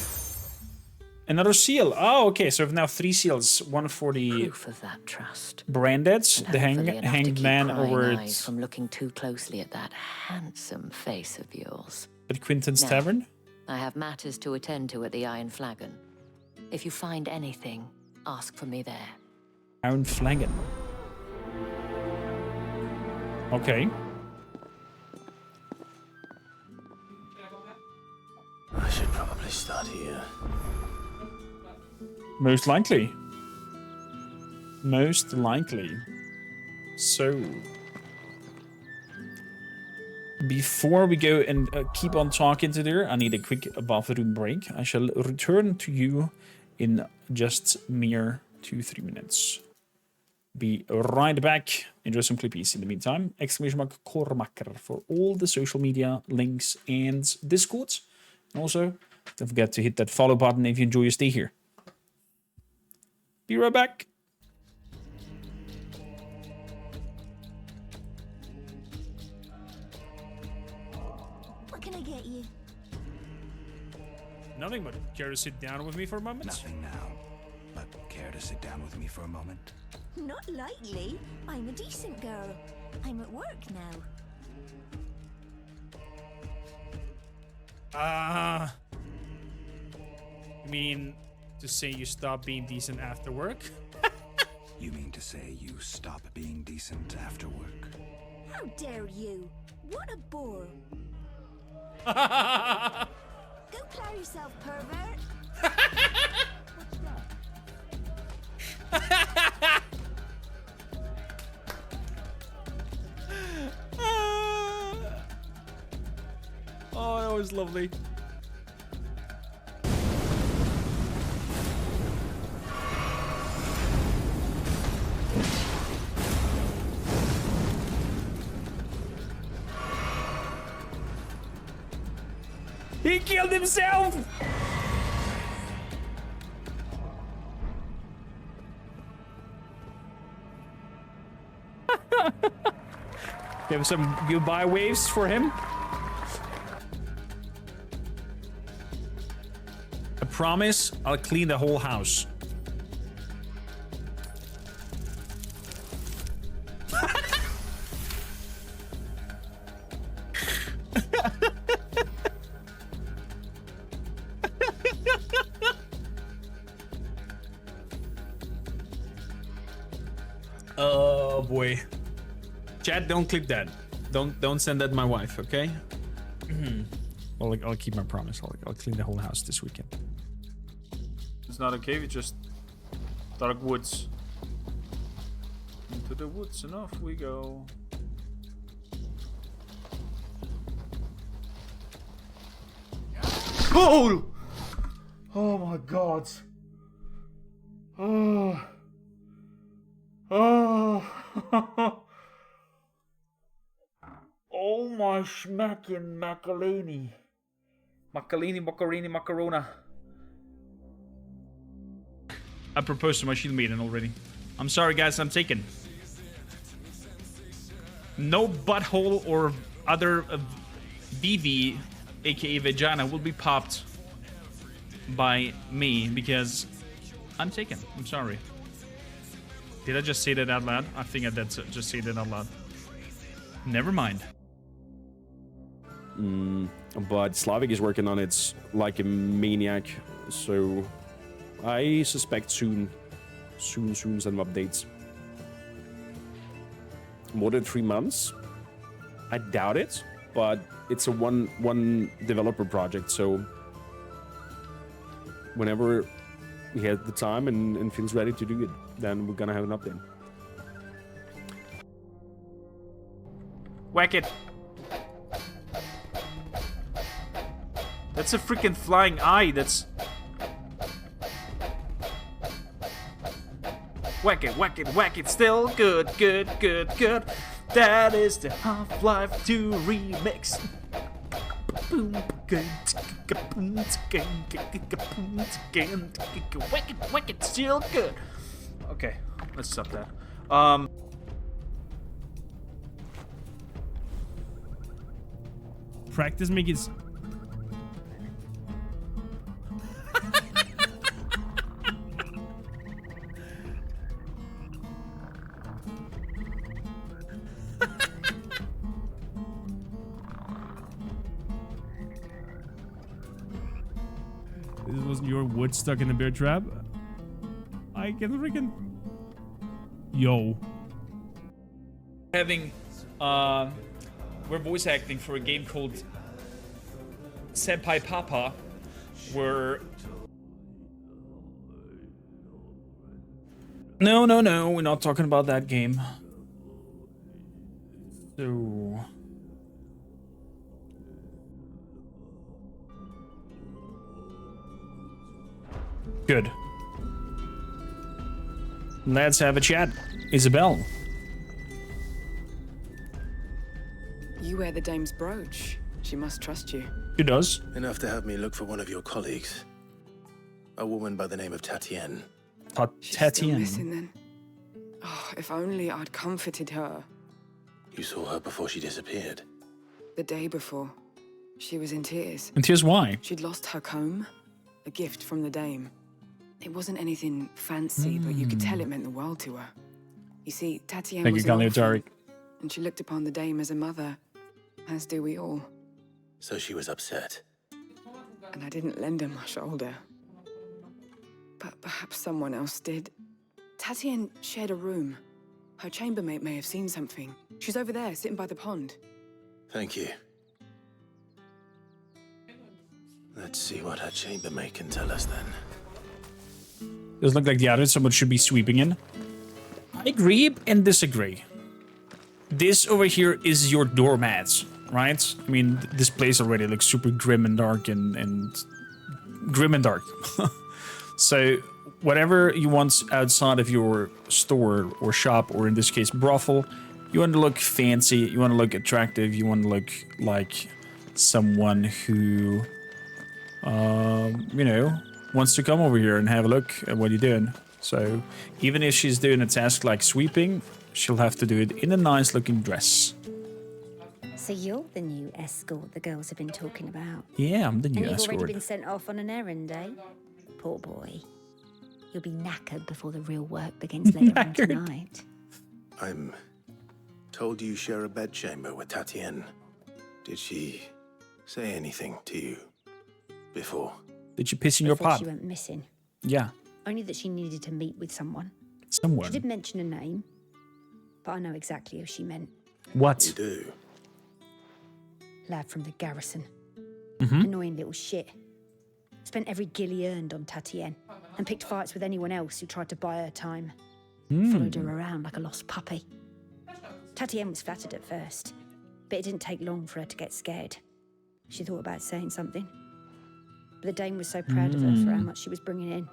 Another seal. Oh, okay, so we have now 3 seals. One for the... Proof of that trust. Brandeds, And the hopefully enough to hanged keep man prying over eyes from looking too closely at that handsome face of yours. at Quinton's Now, Tavern. I have matters to attend to at the Iron Flagon. If you find anything, ask for me there. Iron Flagon. Okay. I should probably start here. Most likely. Most likely. So... Before we go and keep on talking to there, I need a quick bathroom break. I shall return to you in just mere 2-3 minutes. Be right back. Enjoy some clippies in the meantime. !Kormaker for all the social media links and Discords. And also, don't forget to hit that follow button if you enjoy your stay here. Be right back. What can I get you? Nothing, but care to sit down with me for a moment? Nothing now, but care to sit down with me for a moment? Not likely. I'm a decent girl. I'm at work now. You mean to say you stop being decent after work? You mean to say you stop being decent after work? How dare you? What a bore. Go plow yourself, pervert. Oh, that was lovely. He killed himself! You have some goodbye waves for him? I promise I'll clean the whole house. Oh boy. Chat, don't clip that. Don't send that to my wife, okay? Well, I'll keep my promise. I'll clean the whole house this weekend. It's not a cave, it's just dark woods. Into the woods and off we go. Oh! Oh my god. Oh. Oh. Oh my smacking macaroni. Macarona. I proposed to my shield maiden already. I'm sorry guys, I'm taken. No butthole or other BV, aka vagina, will be popped by me because I'm taken. I'm sorry. Did I just say that out loud? I think I did just say that out loud. Never mind. But Slavic is working on it like a maniac, so I suspect soon some updates. More than 3 months? I doubt it, but it's a one developer project, so whenever we have the time and feels ready to do it, then we're gonna have an update. Whack it. That's a freaking flying eye. That's... Whack it, whack it, whack it. Still good, good, good, good. That is the Half-Life 2 remix. Whack it, still good. Okay, let's stop that. Practice make it. This wasn't your wood stuck in the bear trap. I can freaking... Yo. Having, we're voice acting for a game called Senpai Papa, where... No, we're not talking about that game. So... Good. Let's have a chat. Isabel. You wear the dame's brooch. She must trust you. She does. Enough to have me look for one of your colleagues. A woman by the name of Tatienne. She's still missing then. Oh, if only I'd comforted her. You saw her before she disappeared. The day before. She was in tears. In tears why? She'd lost her comb. A gift from the dame. It wasn't anything fancy, but you could tell it meant the world to her. You see, Tatienne was an orphan, and she looked upon the dame as a mother, as do we all. So she was upset. And I didn't lend her my shoulder. But perhaps someone else did. Tatienne shared a room. Her chambermaid may have seen something. She's over there, sitting by the pond. Thank you. Let's see what her chambermaid can tell us then. Doesn't look like the other, someone should be sweeping in. I agree and disagree. This over here is your doormat, right? I mean, this place already looks super grim and dark and grim and dark. So whatever you want outside of your store or shop, or in this case brothel, you want to look fancy, you want to look attractive, you want to look like someone who, you know, wants to come over here and have a look at what you're doing. So even if she's doing a task like sweeping, she'll have to do it in a nice looking dress. So you're the new escort the girls have been talking about? Yeah, I'm the new and escort. You've already been sent off on an errand, eh? Poor boy. You'll be knackered before the real work begins later on tonight. I'm told you share a bedchamber with Tatienne. Did she say anything to you before? Did you piss in your pot? She went missing. Yeah. Only that she needed to meet with someone. Someone? She did mention a name, but I know exactly who she meant. What? You do? Lad from the garrison. Mm-hmm. Annoying little shit. Spent every guil he earned on Tatienne and picked fights with anyone else who tried to buy her time. Followed her around like a lost puppy. Tatienne was flattered at first, but it didn't take long for her to get scared. She thought about saying something. But the dame was so proud of her for how much she was bringing in.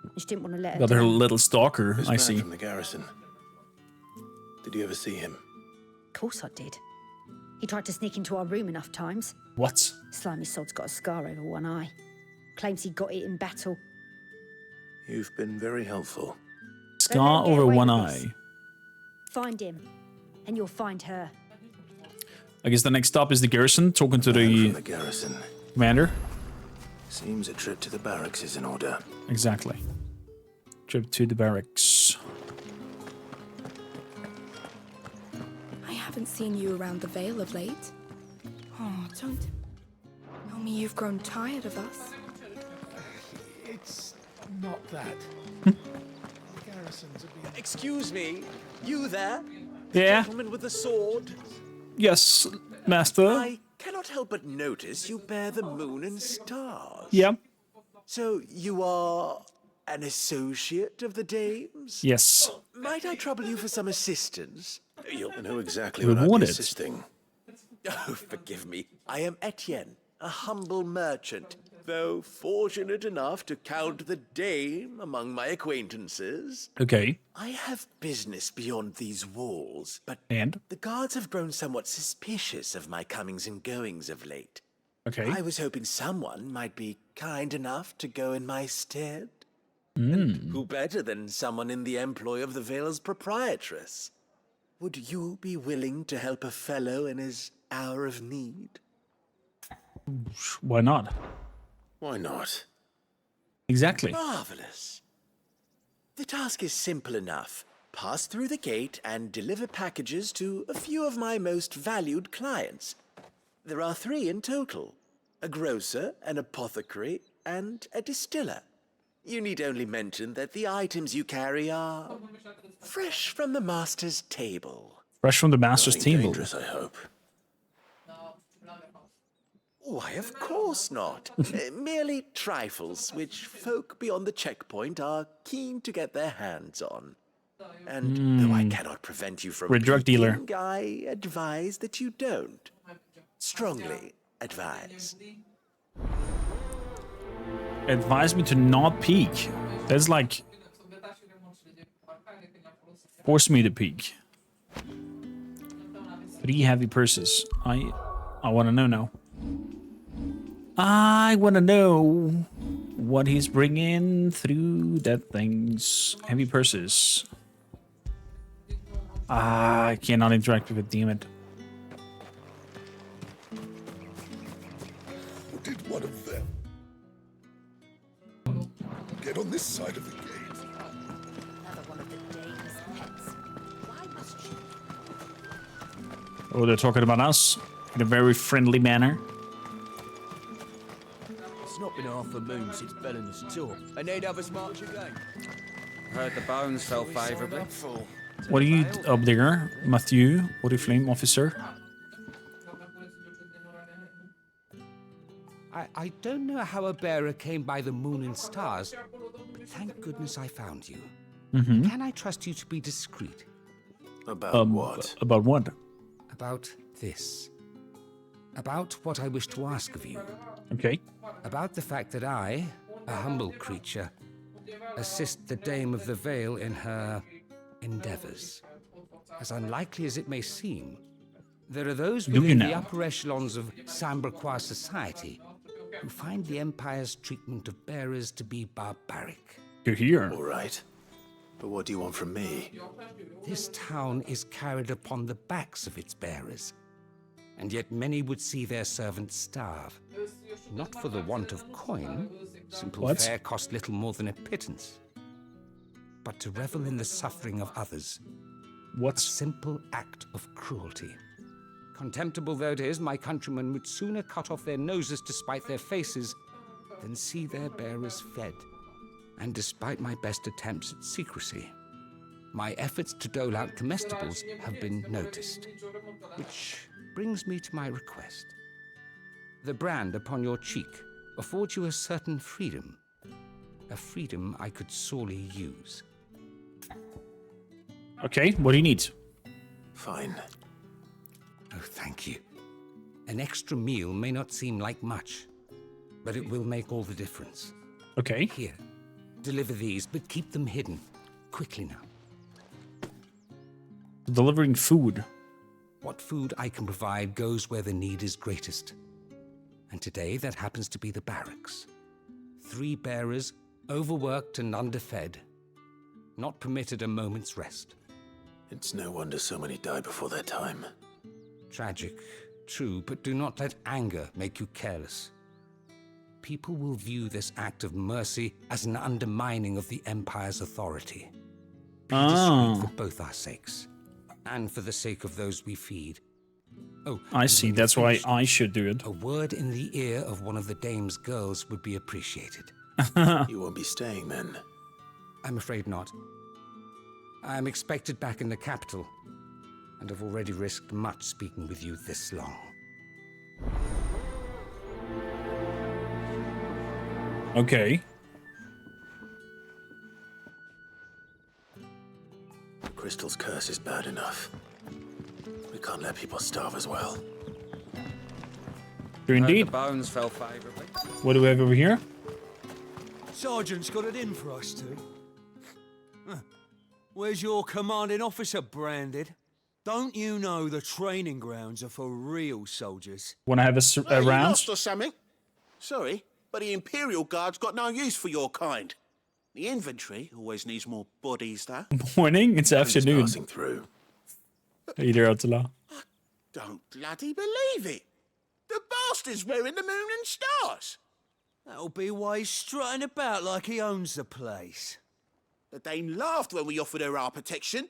And she didn't want to let her Got her down. little stalker, This I man see. from the garrison. Did you ever see him? Of course I did. He tried to sneak into our room enough times. What? Slimy sod's got a scar over one eye. Claims he got it in battle. You've been very helpful. Scar over one eye. Find him, and you'll find her. I guess the next stop is the garrison, talking to Man from the garrison. commander. Seems a trip to the barracks is in order. Exactly. Trip to the barracks. I haven't seen you around the Vale of late. Oh, don't tell me you've grown tired of us. It's not that. Garrisons have been... Excuse me, you there? Yeah. Gentleman with the sword? Yes, master. I cannot help but notice you bear the moon and stars. Yeah. So you are an associate of the dames? Yes. Might I trouble you for some assistance? You'll know exactly what I'd be Rewarded. assisting. Oh, forgive me. I am Etienne. a humble merchant, though fortunate enough to count the dame among my acquaintances. Okay. I have business beyond these walls, but and the guards have grown somewhat suspicious of my comings and goings of late. Okay. I was hoping someone might be kind enough to go in my stead. Mm. Who better than someone in the employ of the Vale's proprietress? Would you be willing to help a fellow in his hour of need? Why not? Why not? Exactly. Marvelous. The task is simple enough. Pass through the gate and deliver packages to a few of my most valued clients. There are 3 in total: a grocer, an apothecary, and a distiller. You need only mention that the items you carry are fresh from the master's table. Fresh from the master's Nothing table. dangerous, I hope. Why, of course not. Merely trifles, which folk beyond the checkpoint are keen to get their hands on. And though I cannot prevent you from We're a drug dealer. peeking, I advise that you don't. Strongly advise. Advise me to not peek. That's like force me to peek. 3 heavy purses. I want to know now. I want to know what he's bringing through that things. Heavy purses. I cannot interact with it, damn it. Did one of them get on this side of the gate? Another one of the dame's pets. Why must she? Oh, they're talking about us in a very friendly manner. It's not been half a moon since Belen's tour, and they'd have us march again. Heard the bones fell favourably. What are you up there, Matthew? What are you, flame officer? I don't know how a bearer came by the moon and stars, but thank goodness I found you. Mm-hmm. Can I trust you to be discreet? About what? About what? About this. About what I wish to ask of you. Okay. About the fact that I, a humble creature, assist the Dame of the Vale in her endeavors. As unlikely as it may seem, there are those within the upper echelons of Samberquois society who find the Empire's treatment of bearers to be barbaric. You're here. All right. But what do you want from me? This town is carried upon the backs of its bearers, and yet many would see their servants starve. Not for the want of coin, simple fare cost little more than a pittance, but to revel in the suffering of others. A simple act of cruelty. Contemptible though it is, my countrymen would sooner cut off their noses to spite their faces than see their bearers fed. And despite my best attempts at secrecy, my efforts to dole out comestibles have been noticed. Which brings me to my request. The brand upon your cheek affords you a certain freedom. A freedom I could sorely use. Okay, what do you need? Fine. Oh, thank you. An extra meal may not seem like much, but it will make all the difference. Okay. Here, deliver these, but keep them hidden. Quickly now. Delivering food. What food I can provide goes where the need is greatest. And today, that happens to be the barracks. 3 bearers, overworked and underfed, not permitted a moment's rest. It's no wonder so many die before their time. Tragic, true, but do not let anger make you careless. People will view this act of mercy as an undermining of the Empire's authority. Be discreet for both our sakes, and for the sake of those we feed. Oh, I see. That's why I should do it. A word in the ear of one of the dame's girls would be appreciated. You won't be staying then? I'm afraid not. I'm expected back in the capital, and have already risked much speaking with you this long. Okay. The crystal's curse is bad enough. We can't let people starve as well. Do indeed. The bones fell favorably. What do we have over here? Sergeant's got it in for us two. Where's your commanding officer, Branded? Don't you know the training grounds are for real soldiers? Want to have a You round? lost or something? Sorry, but the Imperial Guard's got no use for your kind. The infantry always needs more bodies, though. Morning? It's afternoon. Passing through. Hey there, Attila. Don't bloody believe it. The bastard's wearing the moon and stars. That'll be why he's strutting about like he owns the place. The Dame laughed when we offered her our protection.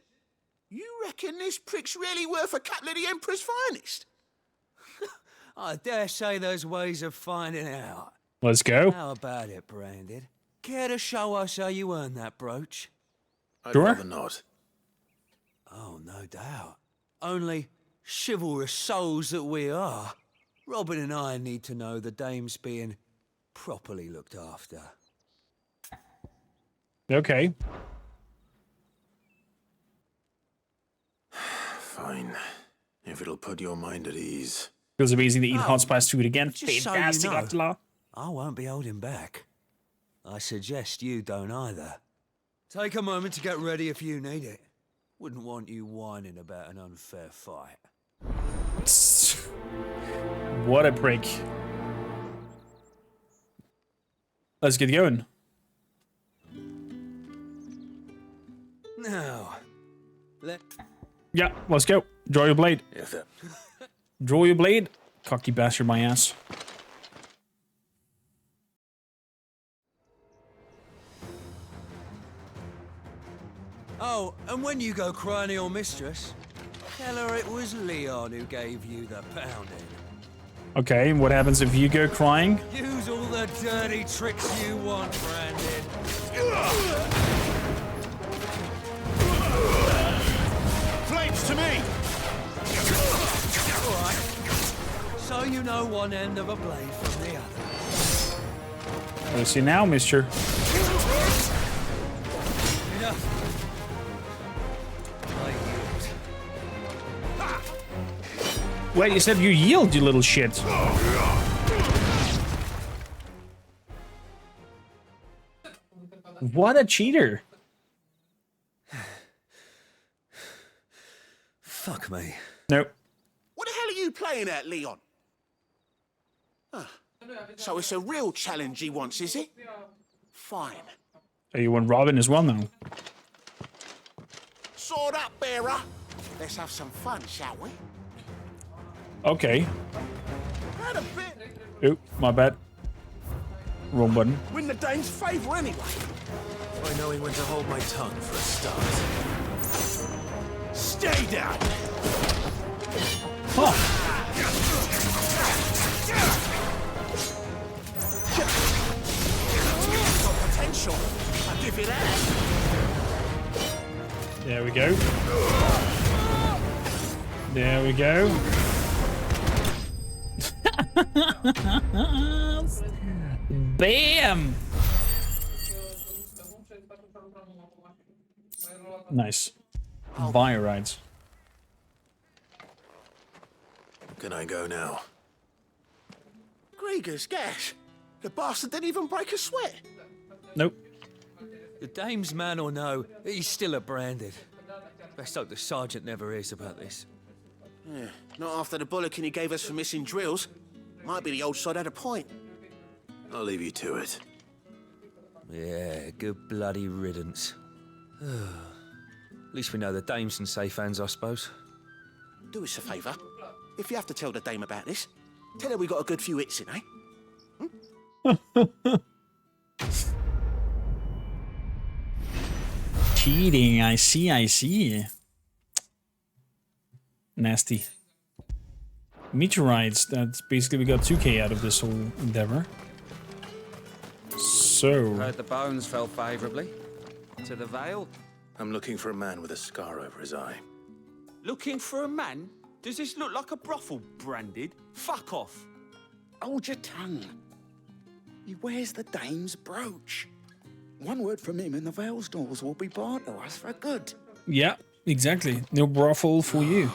You reckon this prick's really worth a couple of the Emperor's finest? I dare say there's ways of finding out. Let's go. How about it, Branded? Care to show us how you earned that brooch? I'd Sure. rather not. Oh, no doubt. Only chivalrous souls that we are, Robin and I need to know the Dame's being properly looked after. Okay. Fine. If it'll put your mind at ease. Feels amazing to eat hot spice food again. Just so Fantastic, you know, Attila. I won't be holding back. I suggest you don't either. Take a moment to get ready if you need it. Wouldn't want you whining about an unfair fight. What a prick. Let's get going. Now, Yeah, let's go. Draw your blade. Yes, sir. Draw your blade. Cocky bastard, my ass. Oh, and when you go crying to your mistress, tell her it was Leon who gave you the pounding. Okay, and what happens if you go crying? Use all the dirty tricks you want, Brandon. Flames to me! All right. So you know one end of a blade from the other. What do you see now, mister? Enough. Wait, you said you yield, you little shit. What a cheater. Fuck me. Nope. What the hell are you playing at, Leon? Ah, so it's a real challenge he wants, is it? Fine. So you want Robin as well now? Sword up, bearer. Let's have some fun, shall we? Okay. Had a bit. Oop, my bad. Wrong button. Win the Dane's favour anyway. By knowing when to hold my tongue for a start. Stay down. Huh. Got potential. I'll give you that. There we go. There we go. Bam! Nice. Fire rides. Can I go now? Gregor's gas. The bastard didn't even break a sweat. Nope. The Dame's man or no, he's still a Branded. Best hope the sergeant never hears about this. Yeah, not after the bollocking he gave us for missing drills. Might be the old sod had a point. I'll leave you to it. Yeah, good bloody riddance. At least we know the Dame's in safe hands, I suppose. Do us a favour. If you have to tell the Dame about this, tell her we got a good few hits in, eh? Cheating, I see. Nasty. Meteorites, that's basically we got 2k out of this whole endeavor. So... Heard the bones fell favourably. To the Vale. I'm looking for a man with a scar over his eye. Looking for a man? Does this look like a brothel, Branded? Fuck off. Hold your tongue. He wears the Dame's brooch. One word from him and the Vale's doors will be barred to us for good. Yeah, exactly. No brothel for you.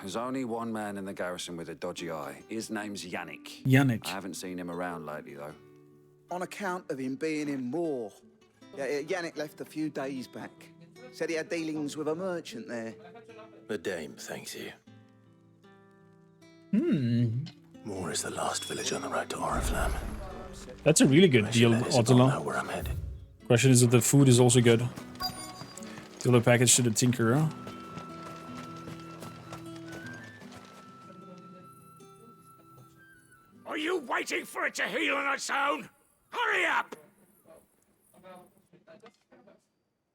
There's only one man in the garrison with a dodgy eye. His name's Yannick. Yannick. I haven't seen him around lately, though. On account of him being in Moor. Yannick left a few days back. Said he had dealings with a merchant there. The dame thanks you. More is the last village on the road to Oriflamme. That's a really good deal, Know Ottila. where I'm headed. Question is if the food is also good. Deal the package to the tinkerer. Are you waiting for it to heal on its own? Hurry up!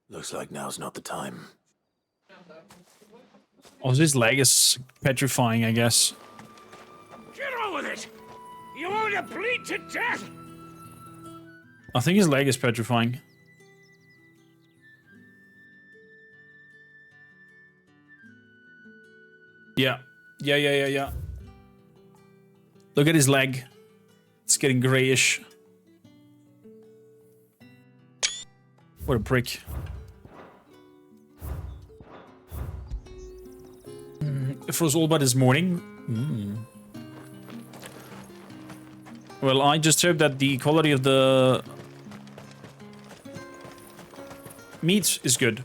Looks like now's not the time. Oh, this leg is petrifying, I guess. Get on with it! You want to bleed to death? I think his leg is petrifying. Yeah. Yeah. Look at his leg. It's getting grayish. What a prick. It was all but this morning. Well, I just hope that the quality of the meat is good.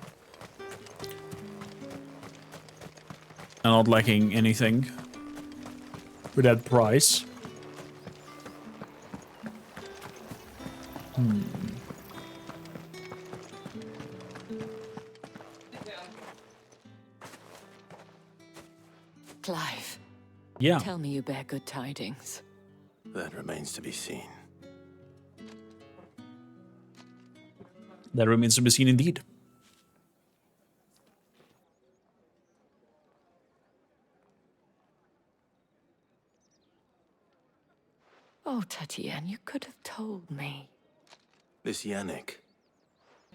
And not lacking anything for that price. Clive. Yeah. Tell me you bear good tidings. That remains to be seen. That remains to be seen indeed. Oh, Tatienne, you could have told me. This Yannick.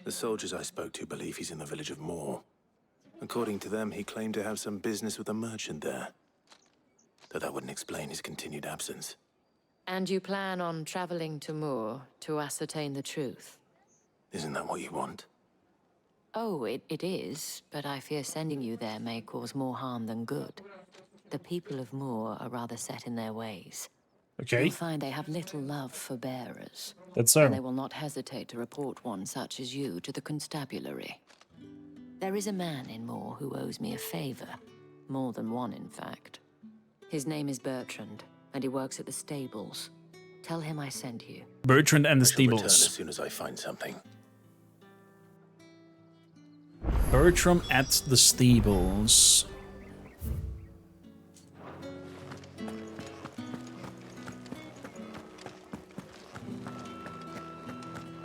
The soldiers I spoke to believe he's in the village of Moor. According to them, he claimed to have some business with a merchant there. Though that wouldn't explain his continued absence. And you plan on traveling to Moor to ascertain the truth? Isn't that what you want? Oh, it is, but I fear sending you there may cause more harm than good. The people of Moor are rather set in their ways. Okay. You'll find they have little love for bearers. That's so. And they will not hesitate to report one such as you to the constabulary. There is a man in Moor who owes me a favor. More than one, in fact. His name is Bertrand, and he works at the stables. Tell him I sent you. Bertrand and the I shall return stables. as soon as I find something. Bertram at the stables.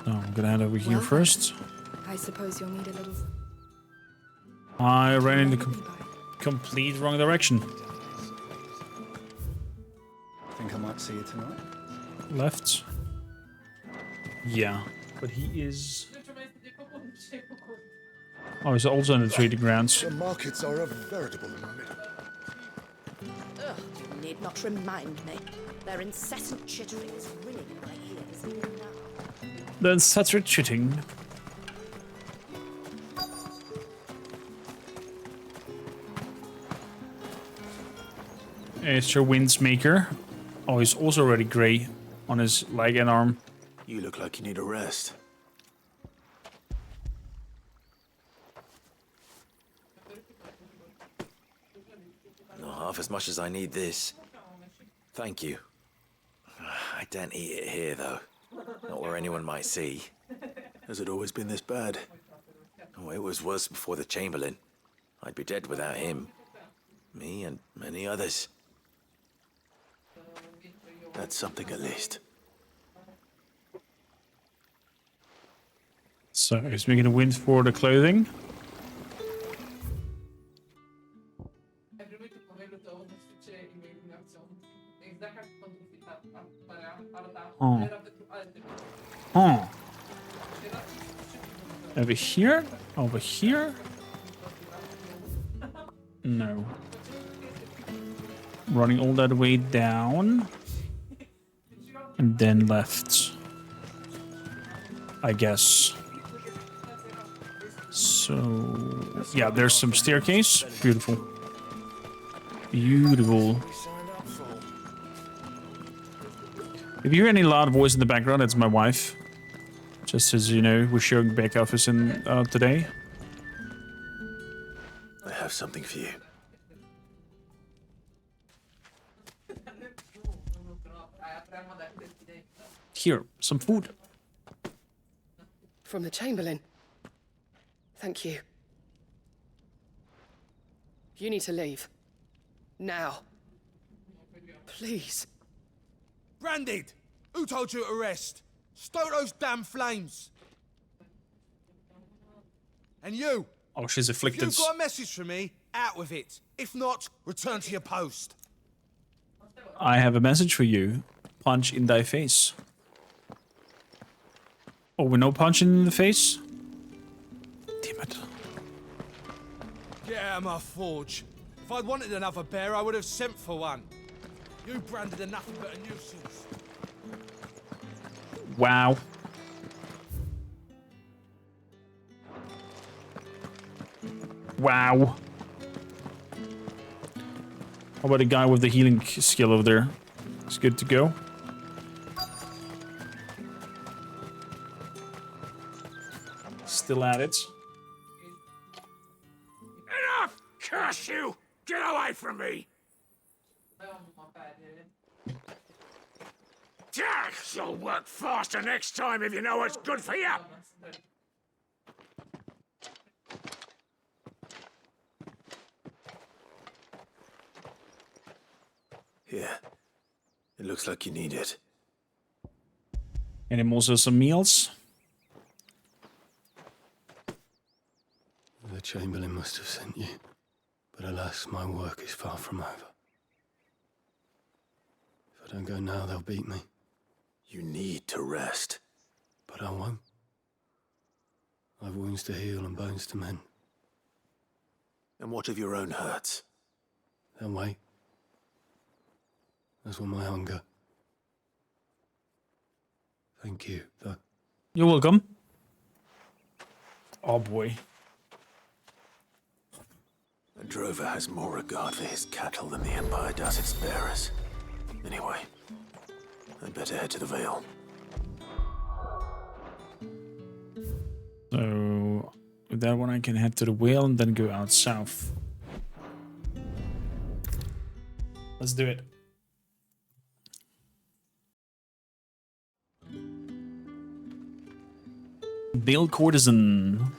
Oh, I'm gonna head over here first. I suppose you'll need a little... I ran in the complete wrong direction. Think I might see you tonight? Left. Yeah, but he is... Oh, he's also in the trading grounds. The markets are a veritable middle. Ugh, you need not remind me. Their incessant chittering is ringing in my ears even now. Then such a cheating. It's your Windsmaker. Oh, he's also already grey on his leg and arm. You look like you need a rest. Not half as much as I need this. Thank you. I don't eat it here, though. Not where anyone might see. Has it always been this bad? Oh, it was worse before the Chamberlain. I'd be dead without him. Me and many others. That's something at least. So he's making a wind for the clothing. Oh. Oh. Over here? Over here? No. Running all that way down. And then left. I guess. So... yeah, there's some staircase. Beautiful. Beautiful. If you hear any loud voice in the background, it's my wife. Just as you know, we're showing back office in today. I have something for you. Here, some food. From the Chamberlain. Thank you. You need to leave. Now. Please. Branded! Who told you to rest? Stoke those damn flames! And you! Oh, she's afflicted. If you've got a message for me, out with it. If not, return to your post. I have a message for you. Punch in thy face. Oh, we're no punching in the face? Damn it. Get out of my forge. If I'd wanted another bear, I would have sent for one. You branded are nothing but a nuisance. Wow. Wow. How about the guy with the healing skill over there? It's good to go. Still at it. Enough! Curse you! Get away from me! You'll work faster next time if you know what's good for you! Here. It looks like you need it. And also some meals. The Chamberlain must have sent you, but alas, my work is far from over. If I don't go now, they'll beat me. You need to rest. But I won't. I've wounds to heal and bones to mend. And what of your own hurts? They'll wait. As will my hunger. Thank you, though. You're welcome. Oh boy. A drover has more regard for his cattle than the Empire does its bearers. Anyway, I'd better head to the Vale. So, with that one I can head to the Vale and then go out south. Let's do it. Vale Courtesan.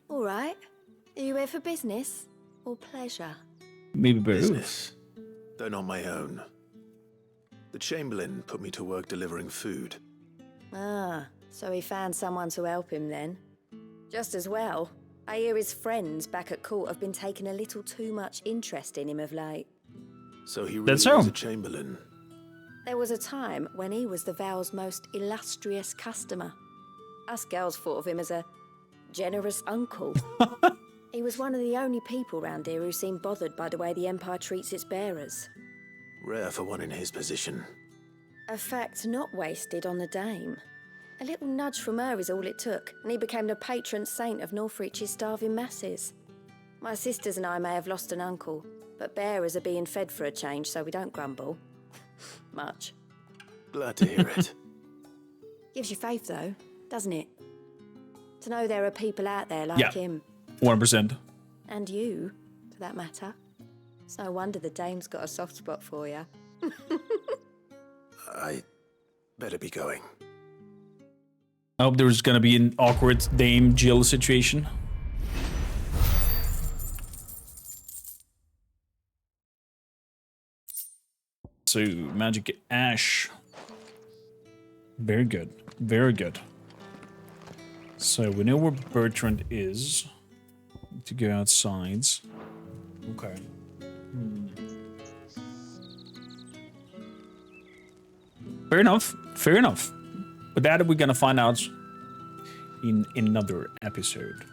All right. Are you here for business or pleasure? Maybe both. Business, though not my own. The Chamberlain put me to work delivering food. Ah, so he found someone to help him then. Just as well. I hear his friends back at court have been taking a little too much interest in him of late. So he really That's is so. a Chamberlain. There was a time when he was the Vale's most illustrious customer. Us girls thought of him as a generous uncle. He was one of the only people round here who seemed bothered by the way the Empire treats its bearers. Rare for one in his position. A fact not wasted on the dame. A little nudge from her is all it took, and he became the patron saint of Northreach's starving masses. My sisters and I may have lost an uncle, but bearers are being fed for a change, so we don't grumble. Much. Glad to hear it. Gives you faith, though, doesn't it? To know there are people out there like him. 100%. And you, for that matter. It's no wonder the dame's got a soft spot for you. I better be going. I hope there's gonna be an awkward Dame Jill situation. So, Magic Ash. Very good. Very good. So, we know where Bertrand is. Need to go outside. Okay. Fair enough. Fair enough. But that we're gonna find out in another episode.